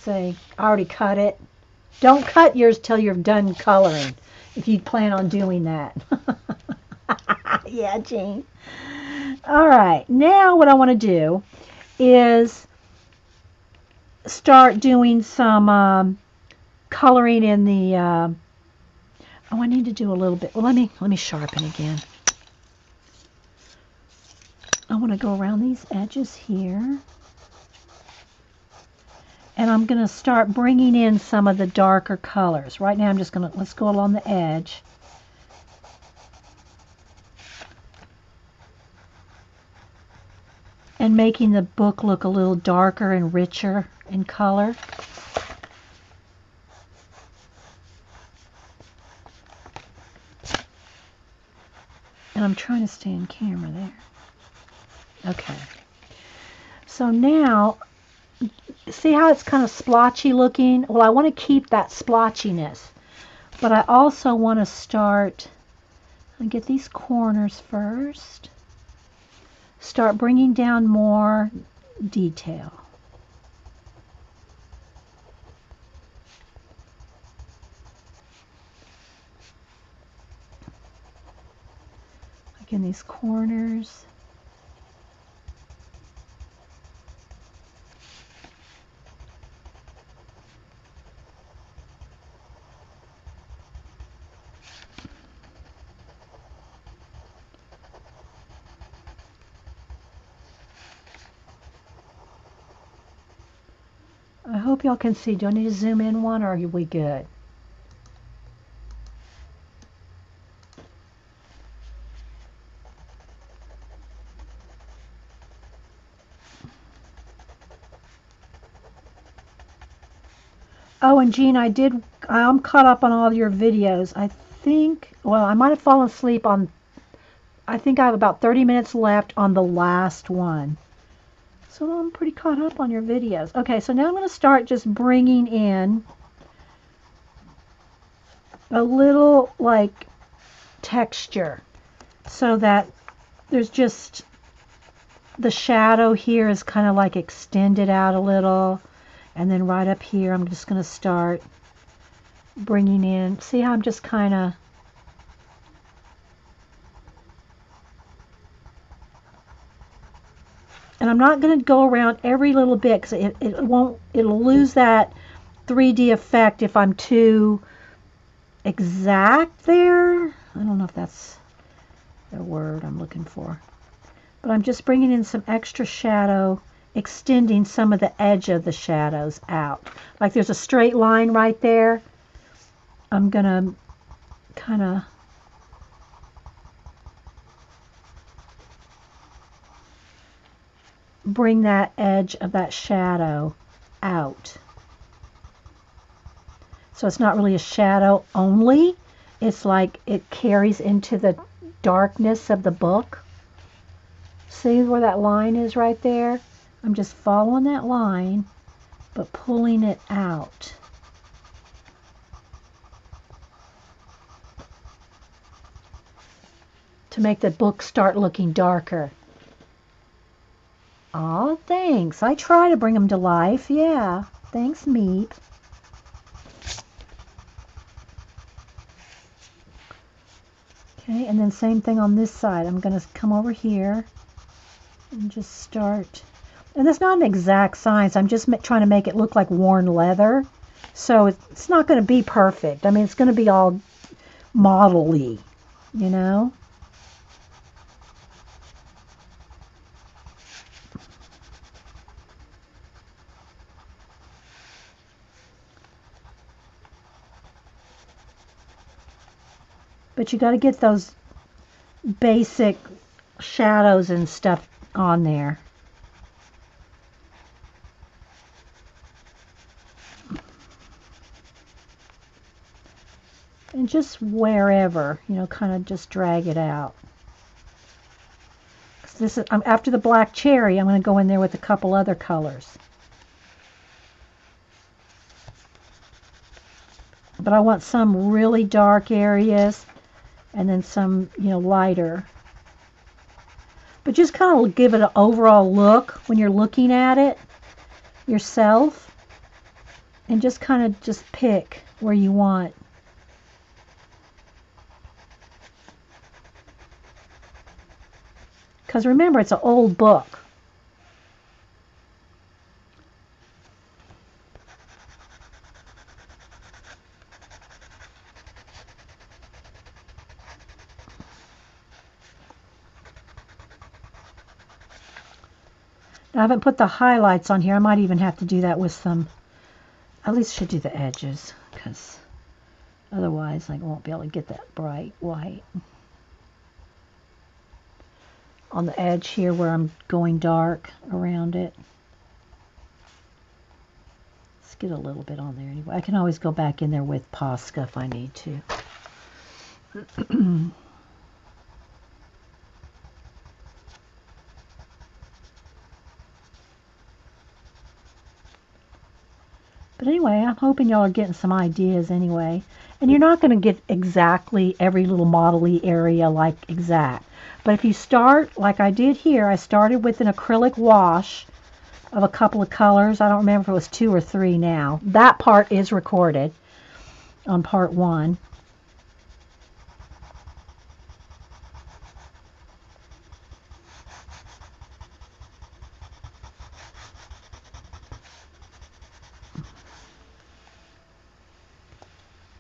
Say, I already cut it. Don't cut yours till you're done coloring, if you plan on doing that. Yeah, Jean. All right, now what I want to do is start doing some coloring in the. Oh, I need to do a little bit. Well, let me sharpen again. I want to go around these edges here. And I'm going to start bringing in some of the darker colors. Right now I'm just going to, let's go along the edge. And making the book look a little darker and richer in color. And I'm trying to stay in camera there. Okay. So now, see how it's kind of splotchy looking? Well, I want to keep that splotchiness, but I also want to start and get these corners first. Start bringing down more detail. Like in these corners. I hope y'all can see. Do I need to zoom in one, or are we good? Oh, and Jean, I'm caught up on all your videos. I think, well, I might have fallen asleep on, I think I have about 30 minutes left on the last one. So I'm pretty caught up on your videos. Okay, so now I'm going to start just bringing in a little, like, texture so that there's just, the shadow here is kind of like extended out a little. And then right up here, I'm just going to start bringing in, see how I'm just kind of, and I'm not going to go around every little bit because it'll lose that 3D effect if I'm too exact there. I don't know if that's the word I'm looking for. But I'm just bringing in some extra shadow, extending some of the edge of the shadows out. Like there's a straight line right there. I'm going to kind of bring that edge of that shadow out. So it's not really a shadow only. It's like it carries into the darkness of the book. See where that line is right there? I'm just following that line, but pulling it out. To make the book start looking darker. Oh, thanks. I try to bring them to life. Yeah. Thanks, Meep. Okay, and then same thing on this side. I'm going to come over here and just start. And it's not an exact science. I'm just trying to make it look like worn leather. So it's not going to be perfect. I mean, it's going to be all model-y, you know? But you got to get those basic shadows and stuff on there. And just wherever, you know, kind of just drag it out. This is, after the black cherry, I'm going to go in there with a couple other colors. But I want some really dark areas and then some, you know, lighter. But just kind of give it an overall look when you're looking at it yourself. And just kind of just pick where you want. Because remember, it's an old book. Now, I haven't put the highlights on here. I might even have to do that with some, at least should do the edges, because otherwise I won't be able to get that bright white. On the edge here where I'm going dark around it. Let's get a little bit on there anyway. I can always go back in there with Posca if I need to. But anyway, I'm hoping y'all are getting some ideas anyway. And you're not going to get exactly every little model-y area like exact. But if you start, like I did here, I started with an acrylic wash of a couple of colors. I don't remember if it was 2 or 3 now. That part is recorded on part 1.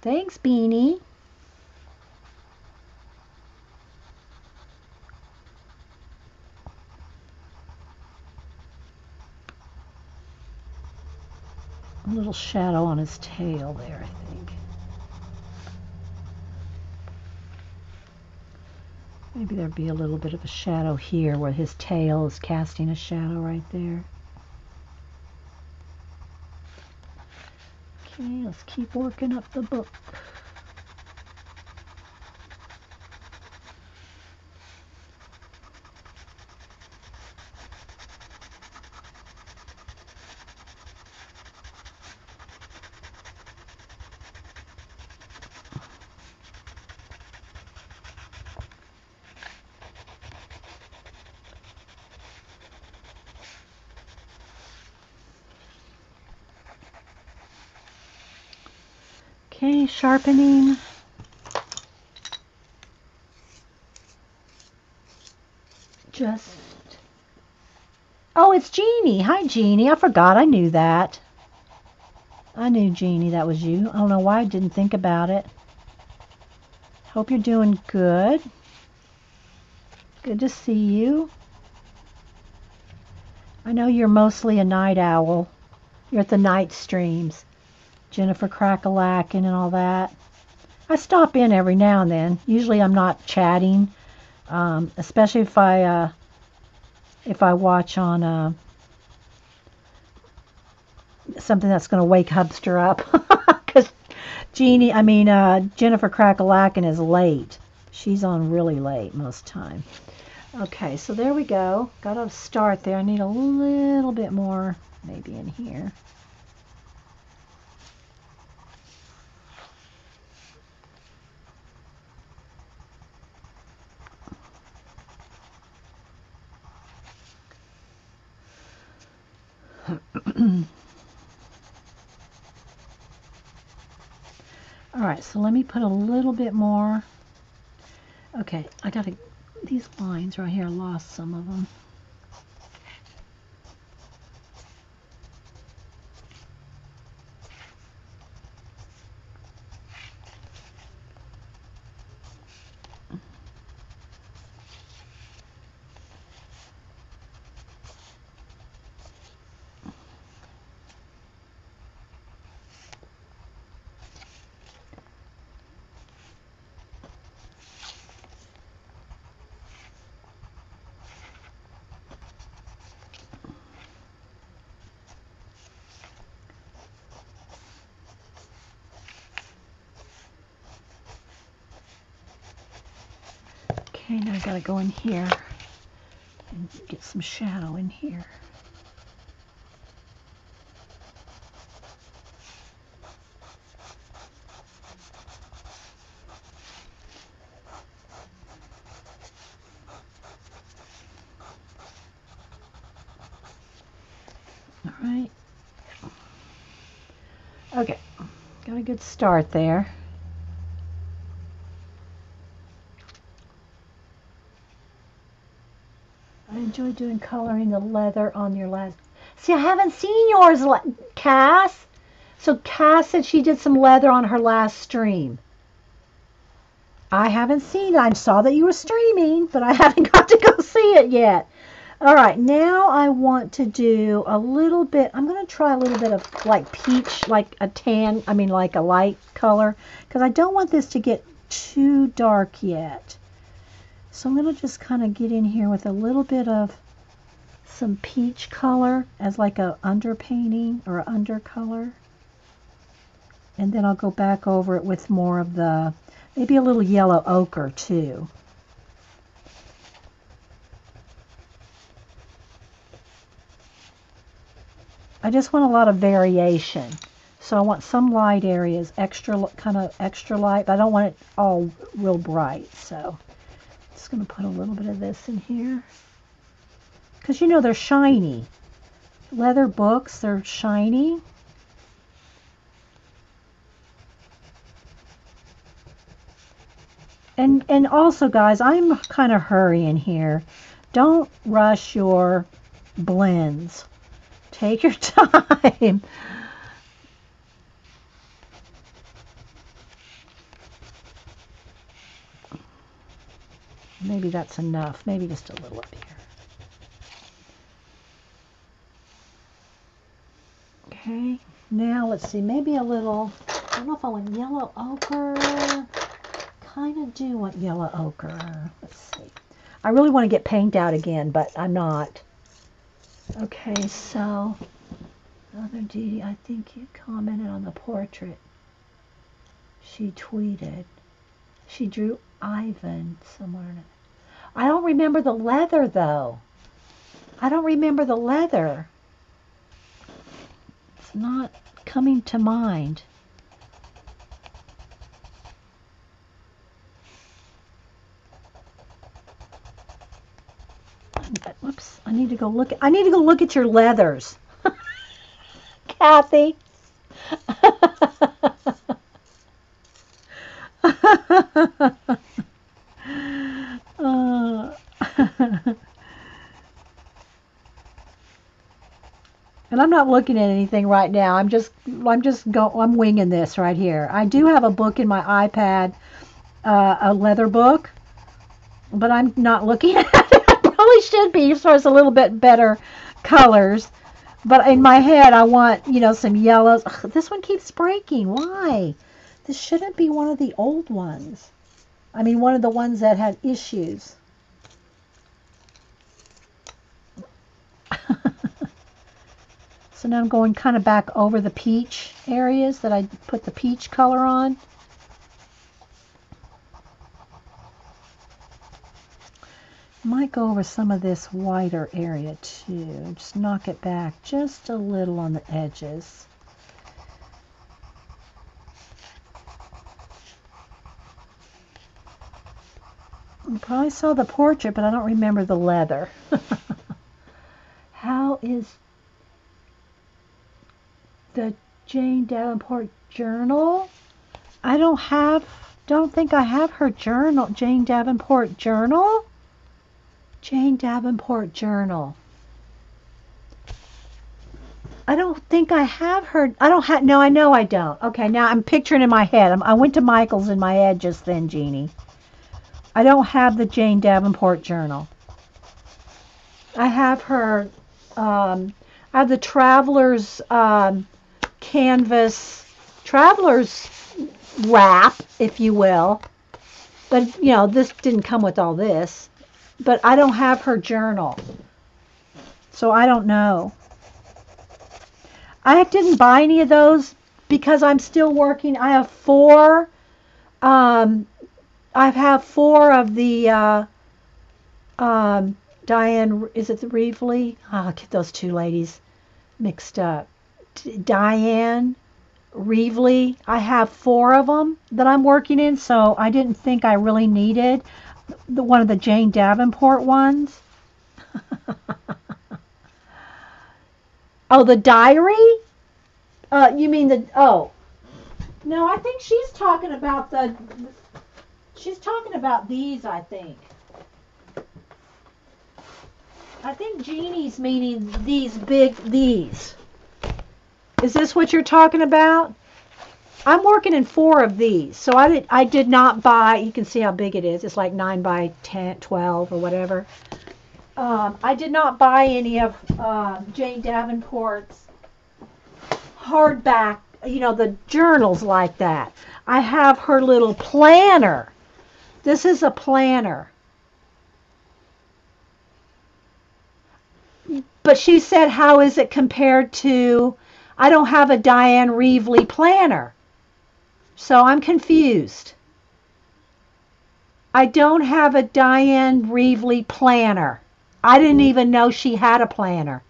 Thanks, Beanie. A little shadow on his tail there, I think. Maybe there'd be a little bit of a shadow here where his tail is casting a shadow right there. Okay, let's keep working up the book. Okay, sharpening. Just... Oh, it's Jeannie. Hi, Jeannie. I forgot I knew that. I knew, Jeannie, that was you. I don't know why I didn't think about it. Hope you're doing good. Good to see you. I know you're mostly a night owl. You're at the night streams. Jennifer Crackalakin and all that. I stop in every now and then. Usually I'm not chatting, especially if I watch on something that's going to wake Hubster up. Because Jennifer Crackalakin is late. She's on really late most time. Okay, so there we go. Got to start there. I need a little bit more maybe in here. All right, so let me put a little bit more. Okay, I got to, these lines right here, I lost some of them. Okay, now I gotta go in here and get some shadow in here. All right. Okay, got a good start there. I enjoy doing coloring the leather on your last. See, I haven't seen yours, Cass. So Cass said she did some leather on her last stream. I haven't seen it. I saw that you were streaming, but I haven't got to go see it yet. All right, now I want to do a little bit. I'm going to try a little bit of like peach, like a tan, I mean like a light color, because I don't want this to get too dark yet. So I'm going to just kind of get in here with a little bit of some peach color as like a underpainting or undercolor. And then I'll go back over it with more of the, maybe a little yellow ochre too. I just want a lot of variation. So I want some light areas, extra, kind of extra light, but I don't want it all real bright. So I'm just going to put a little bit of this in here. Because you know they're shiny. Leather books, they're shiny. And also, guys, I'm kind of hurrying here. Don't rush your blends. Take your time. Maybe that's enough. Maybe just a little up here. Okay, now let's see. Maybe a little, I don't know if I want yellow ochre. Kind of do want yellow ochre. Let's see. I really want to get paint out again, but I'm not. Okay, so Mother Dee, I think you commented on the portrait. She tweeted. She drew Ivan somewhere. I don't remember the leather, though. I don't remember the leather. It's not coming to mind. Whoops! I need to go look. I need to go look at your leathers, Kathy. And I'm not looking at anything right now. I'm winging this right here. I do have a book in my iPad, a leather book, but I'm not looking at it. I probably should be, so it's a little bit better colors. But in my head, I want, some yellows. Ugh, this one keeps breaking. Why? This shouldn't be one of the old ones. I mean, one of the ones that had issues. So now I'm going kind of back over the peach areas that I put the peach color on. Might go over some of this whiter area too. Just knock it back just a little on the edges. You probably saw the portrait, but I don't remember the leather. How is the Jane Davenport journal? I don't think I have her journal. Jane Davenport journal? Jane Davenport journal. I don't think I have her. No, I know I don't. Okay, now I'm picturing in my head. I went to Michael's in my head just then, Jeannie. I don't have the Jane Davenport journal. I have her, I have the Traveler's canvas, Traveler's wrap, if you will. But, you know, this didn't come with all this. But I don't have her journal. So I don't know. I didn't buy any of those because I'm still working. I have four. I have four of the Diane. Is it the Reevely? Oh, I get those two ladies mixed up. Diane Reevely. I have four of them that I'm working in, so I didn't think I really needed one of the Jane Davenport ones. Oh, the diary? You mean the, oh. No, I think she's talking about these, I think. I think Jeannie's meaning these. Is this what you're talking about? I'm working in four of these, so I did not buy, you can see how big it is. It's like 9 by 10, 12 or whatever. I did not buy any of Jane Davenport's hardback, you know, the journals like that. I have her little planner. This is a planner. But she said, how is it compared to, I don't have a Diane Reevely planner. So I'm confused. I don't have a Diane Reevely planner. I didn't even know she had a planner.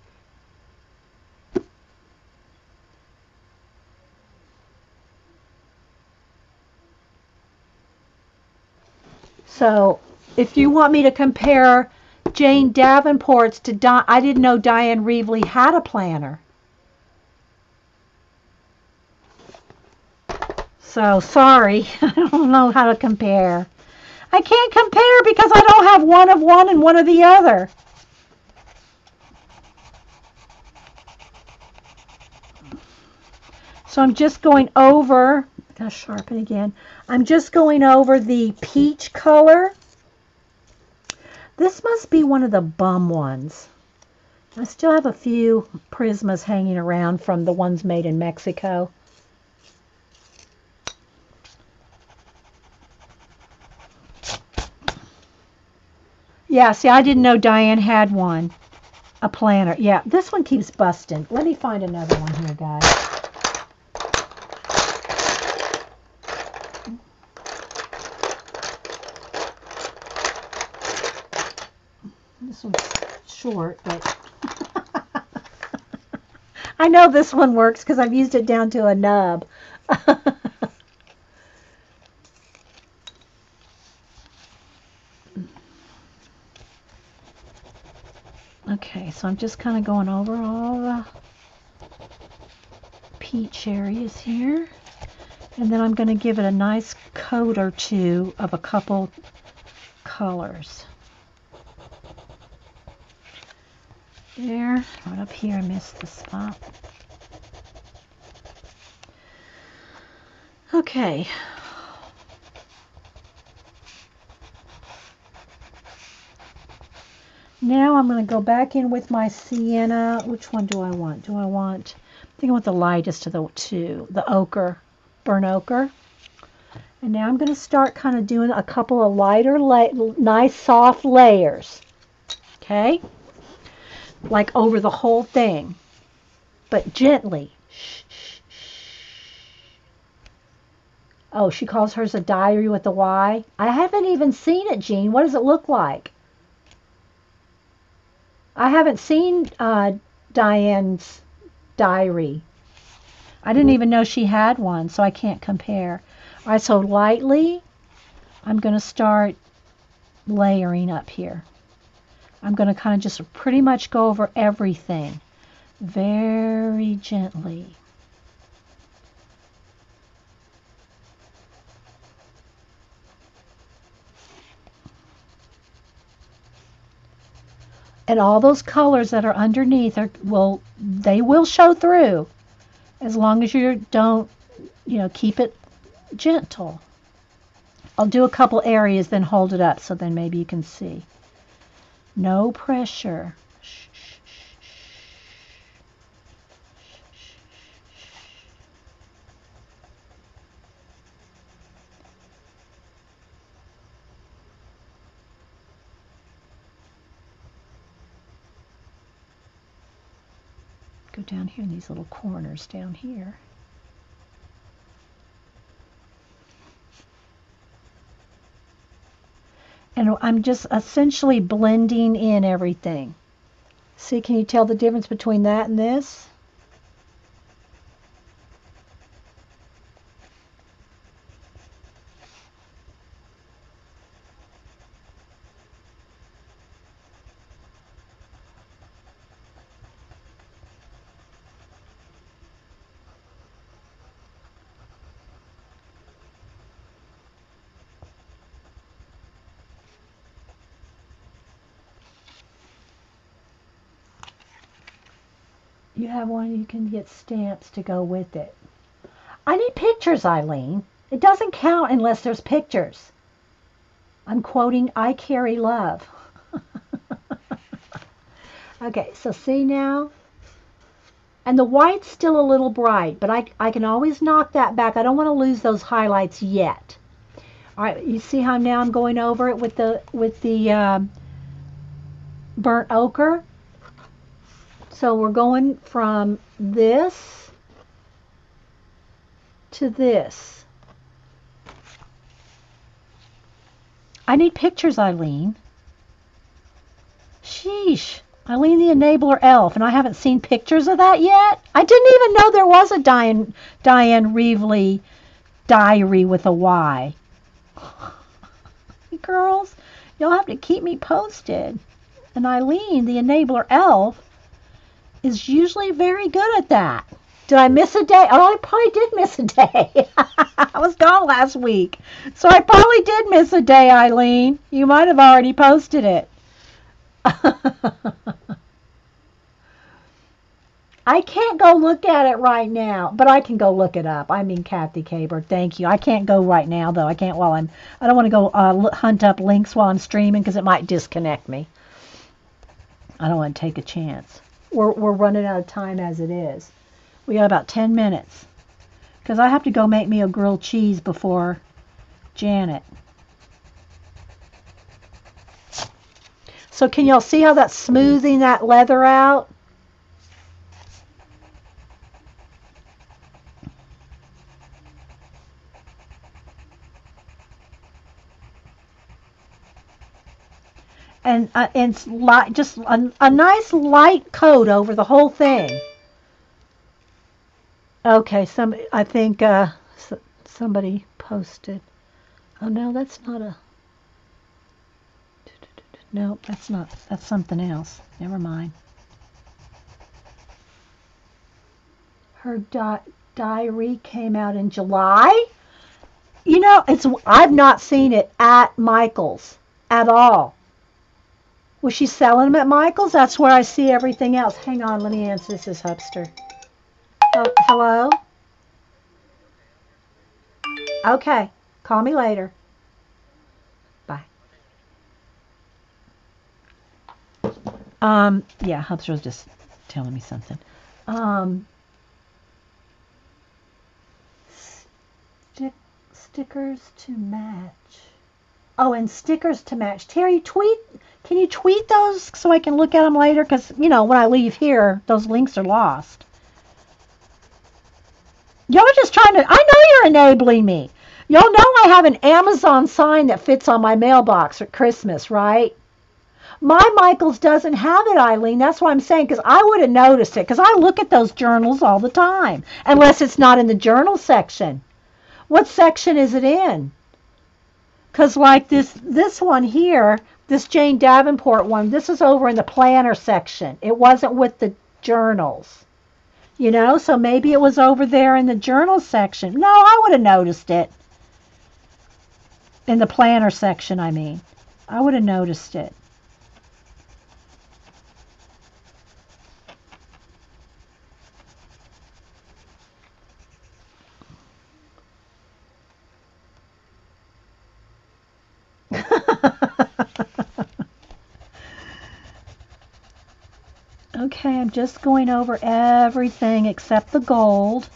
So if you want me to compare Jane Davenport's to I didn't know Diane Reevely had a planner. So sorry, I don't know how to compare. I can't compare because I don't have one of one and one of the other. So I'm just going over, gotta sharpen again. I'm just going over the peach color. This must be one of the bum ones. I still have a few Prismas hanging around from the ones made in Mexico. Yeah, see, I didn't know Diane had one. A planner. Yeah, this one keeps busting. Let me find another one here, guys. This one's short, but I know this one works because I've used it down to a nub. Okay, so I'm just kind of going over all the peach areas here. And then I'm going to give it a nice coat or two of a couple colors. There, right up here, I missed the spot. Okay. Now I'm going to go back in with my sienna. Which one do I want? I think I want the lightest of the two, the ochre, burnt ochre. And now I'm going to start kind of doing a couple of lighter, nice soft layers. Okay? Like over the whole thing, but gently. Shh, shh, shh. Oh, she calls hers a diary with a Y. I haven't even seen it, Jean. What does it look like? I haven't seen Diane's diary. I didn't even know she had one, so I can't compare. All right, so lightly, I'm going to start layering up here. I'm going to kind of just pretty much go over everything very gently. And all those colors that are underneath they will show through as long as you don't, keep it gentle. I'll do a couple areas, then hold it up so then maybe you can see. No pressure. Go down here in these little corners down here. And I'm just essentially blending in everything. See, can you tell the difference between that and this? You have one, you can get stamps to go with it. I need pictures, Eileen. It doesn't count unless there's pictures. I'm quoting I Carry Love. Okay, so see now? And the white's still a little bright, but I can always knock that back. I don't want to lose those highlights yet. All right, you see how now I'm going over it with the burnt ochre? So we're going from this to this. I need pictures, Eileen. Sheesh. Eileen the Enabler Elf, and I haven't seen pictures of that yet? I didn't even know there was a Diane Reevely diary with a Y. Girls, you'll have to keep me posted. And Eileen the Enabler Elf is usually very good at that. Did I miss a day? Oh, I probably did miss a day. I was gone last week. So I probably did miss a day, Eileen. You might have already posted it. I can't go look at it right now, but I can go look it up. I mean, Kathy Caber, thank you. I can't go right now, though. I can't I don't want to go hunt up links while I'm streaming because it might disconnect me. I don't want to take a chance. We're running out of time as it is. We got about 10 minutes because I have to go make me a grilled cheese before Janet. So can y'all see how that's smoothing that leather out? And it's just a nice light coat over the whole thing. Okay, I think somebody posted. Oh no, that's not a. No, that's not. That's something else. Never mind. Her diary came out in July. I've not seen it at Michael's at all. Was she selling them at Michael's? That's where I see everything else. Hang on, let me answer. This is Hubster. Oh, hello? Okay, call me later. Bye. Yeah, Hubster was just telling me something. Stickers to match. Oh, and stickers to match. Terry, can you tweet those so I can look at them later? Because, when I leave here, those links are lost. Y'all are just trying to, I know you're enabling me. Y'all know I have an Amazon sign that fits on my mailbox at Christmas, right? My Michaels doesn't have it, Eileen. That's what I'm saying, because I would have noticed it, because I look at those journals all the time, unless it's not in the journal section. What section is it in? Because like this one here, this Jane Davenport one, this is over in the planner section. It wasn't with the journals, so maybe it was over there in the journal section. No, I would have noticed it. In the planner section, I mean. I would have noticed it. Okay, I'm just going over everything except the gold.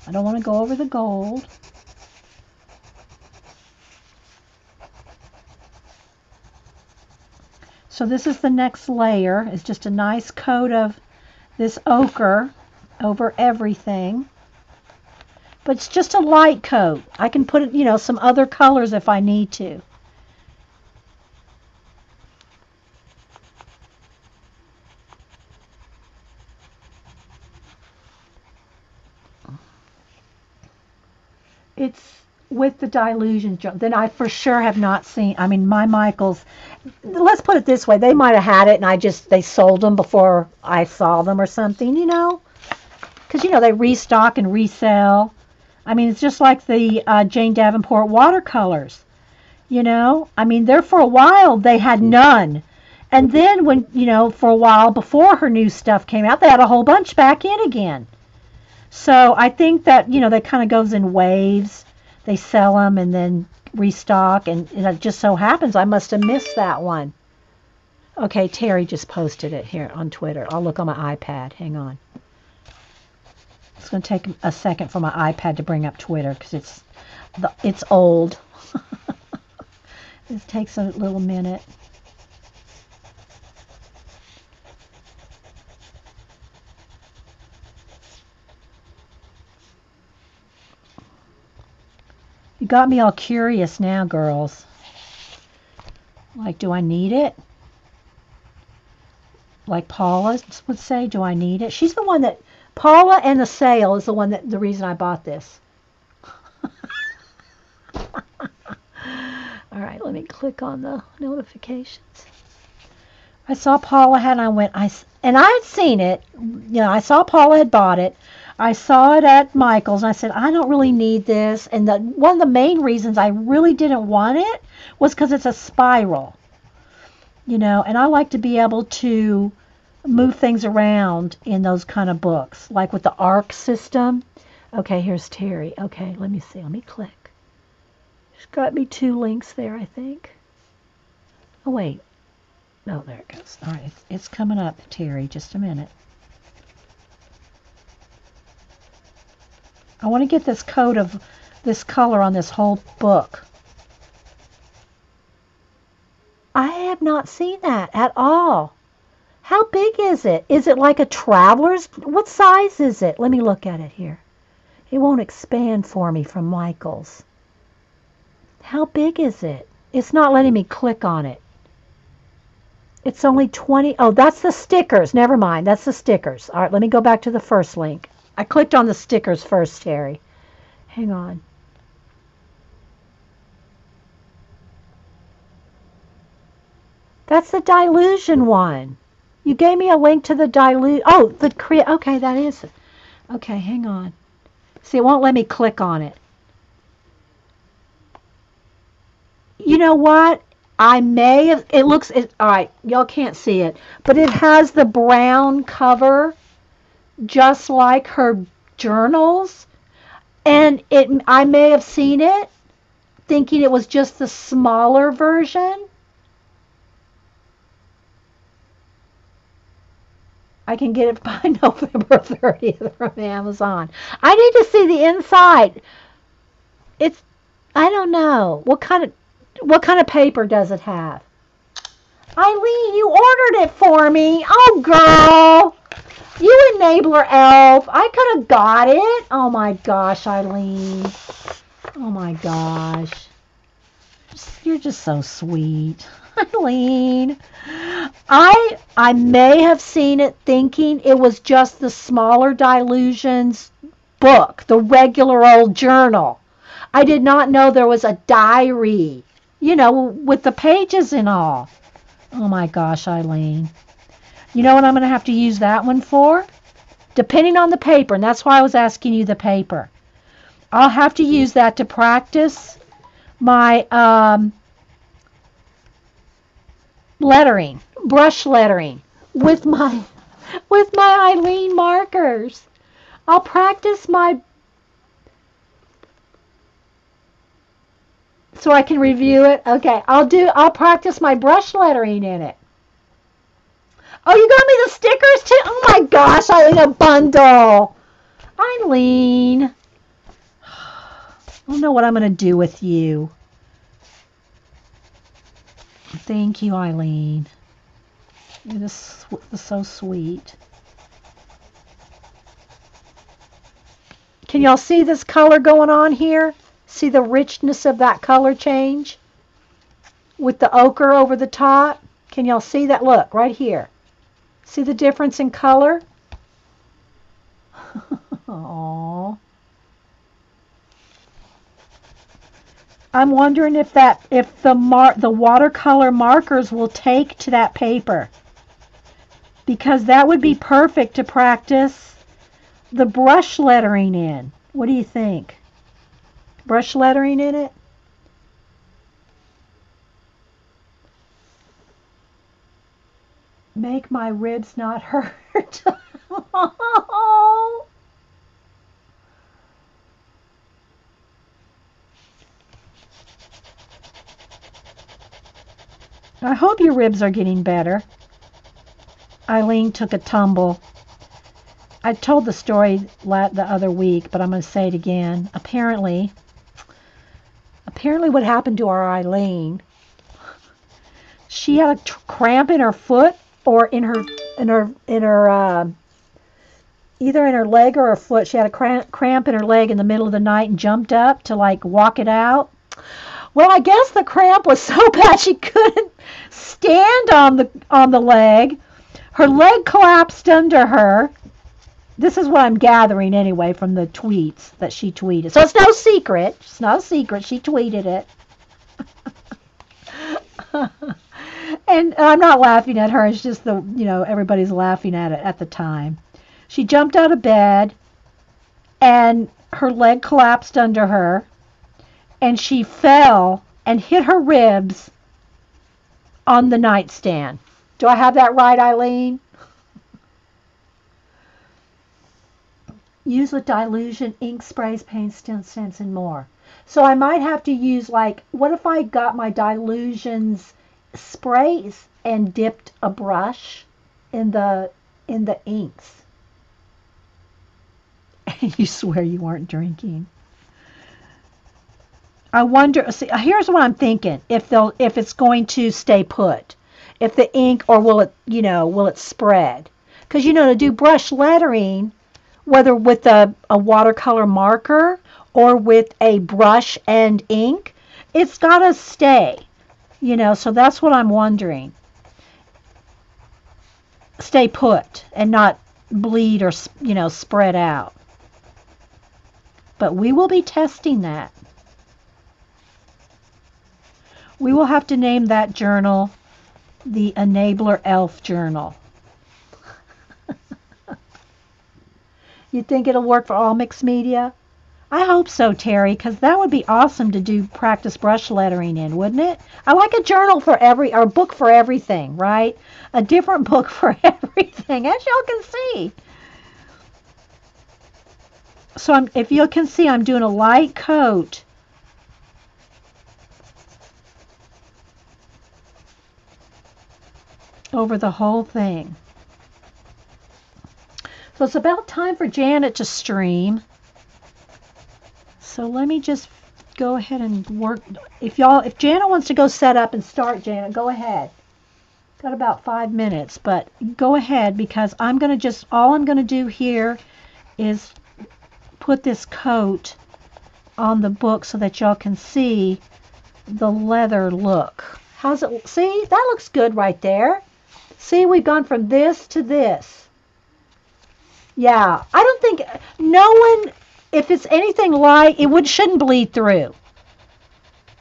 I don't want to go over the gold. So this is the next layer. It's just a nice coat of this ochre over everything. But it's just a light coat. I can put it, some other colors if I need to. It's with the dilution. Then I for sure have not seen, my Michaels, let's put it this way, they might have had it and they sold them before I saw them or something, because, they restock and resell. It's just like the Jane Davenport watercolors, there for a while they had none. And then when, for a while before her new stuff came out, they had a whole bunch back in again. So I think that, that kind of goes in waves. They sell them and then restock, and it just so happens I must have missed that one. Okay, Terry just posted it here on Twitter. I'll look on my iPad. Hang on. It's going to take a second for my iPad to bring up Twitter because it's old. It takes a little minute. You got me all curious now, girls. Like, do I need it? Like Paula would say, do I need it? She's the one that, Paula and the sale is the reason I bought this. All right, let me click on the notifications. I saw Paula had, and I went, and I had seen it. I saw Paula had bought it. I saw it at Michael's, and I said, I don't really need this. And one of the main reasons I really didn't want it was because it's a spiral. And I like to be able to move things around in those kind of books, like with the ARC system. Okay, here's Terry. Okay, let me see. Let me click. She's got me 2 links there, I think. Oh, wait. Oh, there it goes. All right, it's coming up, Terry. Just a minute. I want to get this coat of this color on this whole book. I have not seen that at all. How big is it? Is it like a traveler's? What size is it? Let me look at it here. It won't expand for me from Michael's. How big is it? It's not letting me click on it. It's only 20. Oh, that's the stickers. Never mind. That's the stickers. All right, let me go back to the first link. I clicked on the stickers first, Terry. Hang on. That's the dilution one. You gave me a link to the dilute. Oh, okay, that is it. Okay, hang on. See, it won't let me click on it. You know what? I may have, all right, y'all can't see it, but it has the brown cover just like her journals, and I may have seen it thinking it was just the smaller version. I can get it by November 30th from Amazon. I need to see the inside. I don't know. What kind of paper does it have? Eileen, you ordered it for me. Oh, girl. You enabler elf. I could have got it. Oh, my gosh, Eileen. Oh, my gosh. You're just so sweet. Eileen. I may have seen it thinking it was just the smaller Dilutions book, the regular old journal. I did not know there was a diary, with the pages and all. Oh my gosh, Eileen. You know what I'm going to have to use that one for? Depending on the paper, and that's why I was asking you the paper. I'll have to use that to practice my lettering, brush lettering with my Eileen markers. I'll practice so I can review it. Okay, I'll practice my brush lettering in it. Oh, you got me the stickers too? Oh my gosh, I need a bundle. Eileen, I don't know what I'm going to do with you. Thank you, Eileen. You're just so sweet. Can y'all see this color going on here? See the richness of that color change? With the ochre over the top? Can y'all see that? Look, right here. See the difference in color? Aww. I'm wondering if the watercolor markers will take to that paper, because that would be perfect to practice the brush lettering in. What do you think? Brush lettering in it? Make my ribs not hurt. I hope your ribs are getting better. Eileen took a tumble. I told the story the other week, but I'm going to say it again. Apparently what happened to our Eileen, she had a cramp in her foot, or in her either in her leg or her foot. She had a cramp in her leg in the middle of the night and jumped up to walk it out. Well, I guess the cramp was so bad she couldn't stand on the leg. Her leg collapsed under her. This is what I'm gathering anyway from the tweets that she tweeted. So it's no secret. It's not a secret. She tweeted it. And I'm not laughing at her. It's just everybody's laughing at it at the time. She jumped out of bed and her leg collapsed under her, and she fell and hit her ribs on the nightstand. Do I have that right, Eileen? Use with dilution, ink sprays, paint stints, and more. So I might have to use, what if I got my dilutions sprays and dipped a brush in the inks? You swear you weren't drinking. I wonder. See, here's what I'm thinking: if it's going to stay put, if the ink, or will it spread? Because to do brush lettering, whether with a watercolor marker or with a brush and ink, it's got to stay. So that's what I'm wondering. Stay put and not bleed or spread out. But we will be testing that. We will have to name that journal the Enabler Elf Journal. You think it'll work for all mixed media? I hope so, Terry, because that would be awesome to do practice brush lettering in, wouldn't it? I like a journal or a book for everything, right? A different book for everything, as y'all can see. So if you can see, I'm doing a light coat over the whole thing. So it's about time for Janet to stream. So let me just go ahead and work. If Janet wants to go set up and start, Janet, go ahead. Got about 5 minutes, but go ahead, because all I'm going to do here is put this coat on the book so that y'all can see the leather look. How's it? See, that looks good right there. See, we've gone from this to this. Yeah, I don't think, no one, if it's anything like, shouldn't bleed through.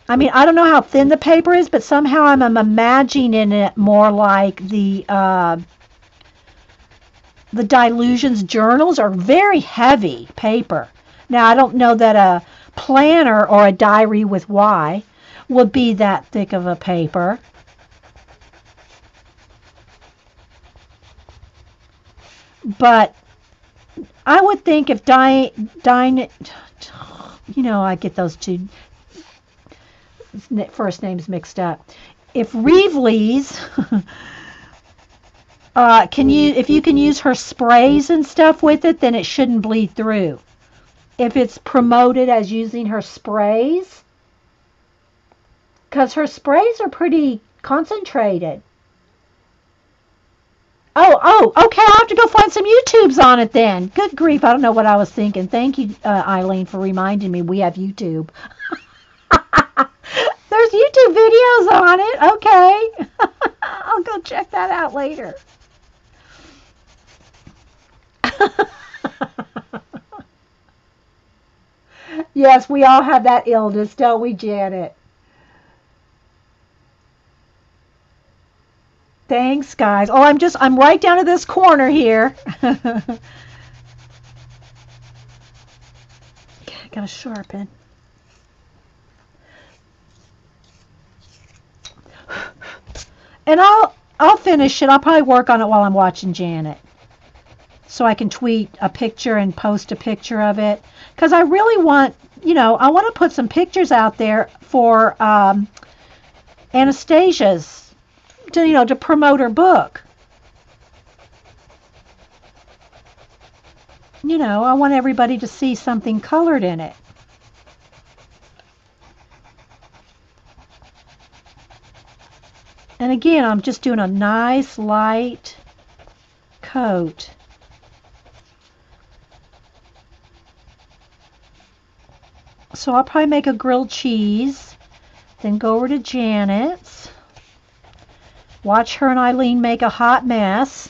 I mean, I don't know how thin the paper is, but somehow I'm imagining it more like the Dilutions journals are very heavy paper. Now, I don't know that a planner or a diary with Y would be that thick of a paper. But I would think if I get those two first names mixed up. If Reevely's, if you can use her sprays and stuff with it, then it shouldn't bleed through. If it's promoted as using her sprays, because her sprays are pretty concentrated. Oh, okay, I'll have to go find some YouTubes on it then. Good grief, I don't know what I was thinking. Thank you, Eileen, for reminding me we have YouTube. There's YouTube videos on it. Okay. I'll go check that out later. Yes, we all have that illness, don't we, Janet? Thanks, guys. Oh, I'm right down to this corner here. Okay, I gotta sharpen. And I'll finish it. I'll probably work on it while I'm watching Janet, so I can tweet a picture and post a picture of it. Because I really want, I want to put some pictures out there for Anastasia's, to promote her book. I want everybody to see something colored in it. And again, I'm just doing a nice light coat. So I'll probably make a grilled cheese, then go over to Janet's. Watch her and Eileen make a hot mess.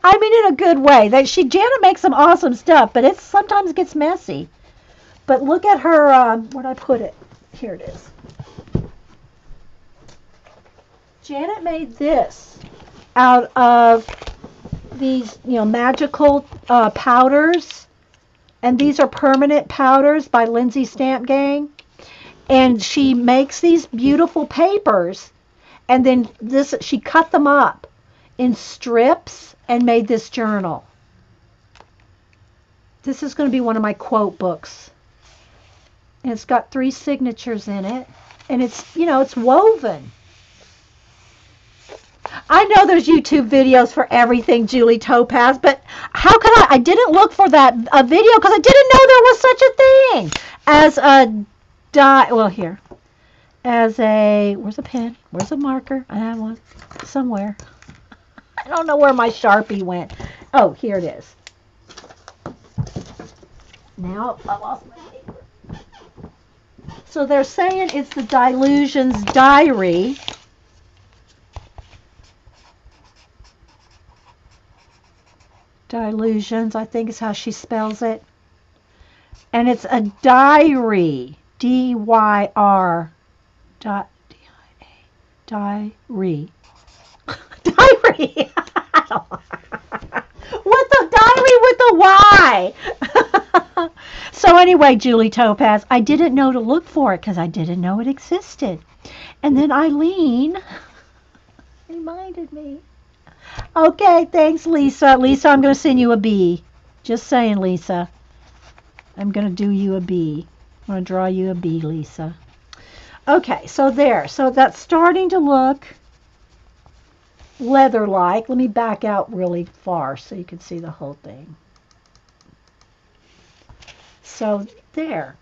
I mean, in a good way. Janet makes some awesome stuff, but it sometimes gets messy. But look at her, where'd I put it? Here it is. Janet made this out of these, magical powders. And these are permanent powders by Lindsay Stamp Gang. And she makes these beautiful papers. And then she cut them up in strips and made this journal. This is going to be one of my quote books. And it's got 3 signatures in it. And it's, it's woven. I know there's YouTube videos for everything, Julie Topaz, but how could I didn't look for that video because I didn't know there was such a thing as where's a pen? Where's a marker? I have one somewhere. I don't know where my Sharpie went. Oh, here it is. Now I lost my paper. So they're saying it's the Dilutions Diary. Dilutions, I think is how she spells it. And it's a diary. D-Y-R. D-I-A. Diary. Diary. With the diary with the Y. So anyway, Julie Topaz, I didn't know to look for it because I didn't know it existed. And then Eileen reminded me. Okay, thanks, Lisa. Lisa, I'm going to send you a bee. Just saying, Lisa. I'm going to do you a bee. I'm going to draw you a bee, Lisa. Okay, so there. So that's starting to look leather-like. Let me back out really far so you can see the whole thing. So there.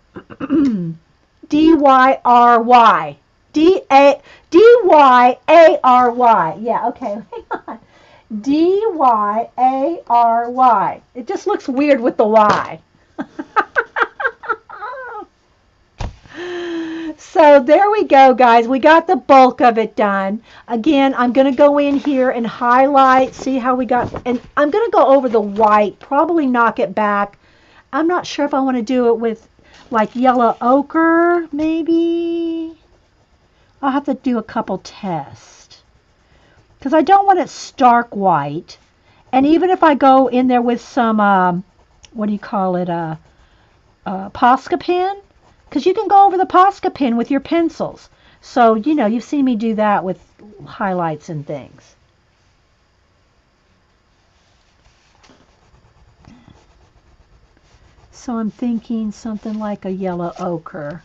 D-Y-R-Y. D-Y-A-R-Y. Yeah, okay. Hang on. D-Y-A-R-Y. It just looks weird with the Y. So there we go, guys. We got the bulk of it done. Again, I'm going to go in here and highlight, see how we got, and I'm going to go over the white, probably knock it back. I'm not sure if I want to do it with like yellow ochre, maybe. I'll have to do a couple tests because I don't want it stark white. And even if I go in there with some, what do you call it, Posca pen, because you can go over the Posca pen with your pencils. So, you know, you've seen me do that with highlights and things. So I'm thinking something like a yellow ochre.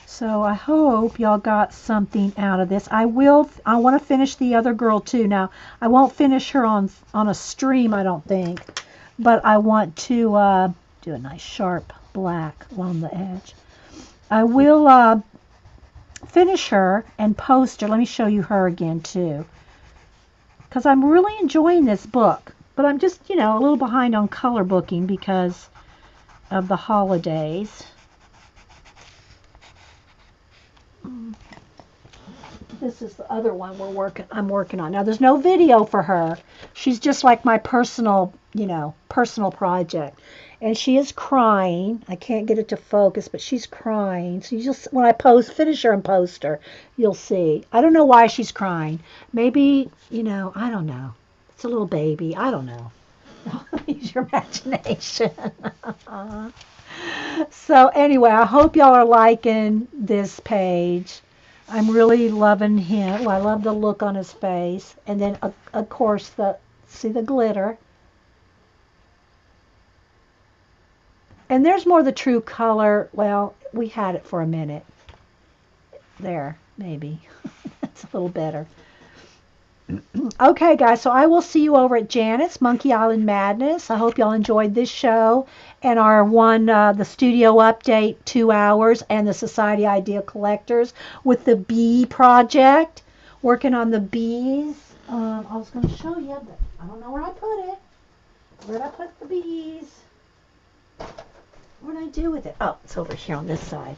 So I hope y'all got something out of this. I want to finish the other girl too. Now, I won't finish her on a stream, I don't think. But I want to do a nice sharp black along the edge. I will finish her and post her. Let me show you her again too. Because I'm really enjoying this book. But I'm just, you know, a little behind on color booking because of the holidays. This is the other one I'm working on. Now, there's no video for her. She's just like my personal, you know, personal project. And she is crying. I can't get it to focus, but she's crying. So you just, when I finish her and post her, you'll see. I don't know why she's crying. Maybe, you know, I don't know. It's a little baby. I don't know. Use your imagination. So anyway, I hope y'all are liking this page. I'm really loving him. Well, I love the look on his face. And then, of course, see the glitter. And there's more of the true color. Well, we had it for a minute. There, maybe. That's a little better. Okay, guys, so I will see you over at Janet's Monkey Island Madness. I hope y'all enjoyed this show and our the studio update, 2 hours, and the Society Idea Collectors with the bee project, working on the bees. I was going to show you, but I don't know where I put it. Where did I put the bees? What did I do with it? Oh, it's over here on this side.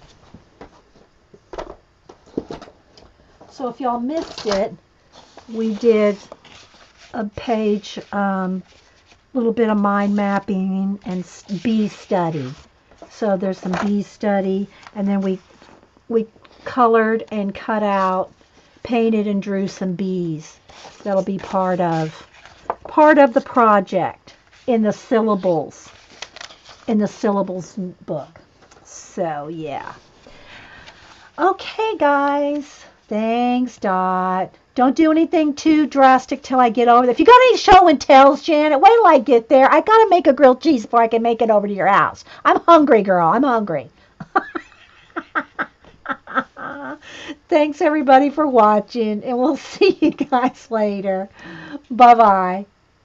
So if y'all missed it, we did a page, little bit of mind mapping and bee study. So there's some bee study, and then we colored and cut out, painted and drew some bees. That'll be part of the project in the syllables book. So yeah. Okay, guys. Thanks, Dot. Don't do anything too drastic till I get over there. If you got any show and tells, Janet, wait till I get there. I got to make a grilled cheese before I can make it over to your house. I'm hungry, girl. I'm hungry. Thanks, everybody, for watching, and we'll see you guys later. Bye-bye.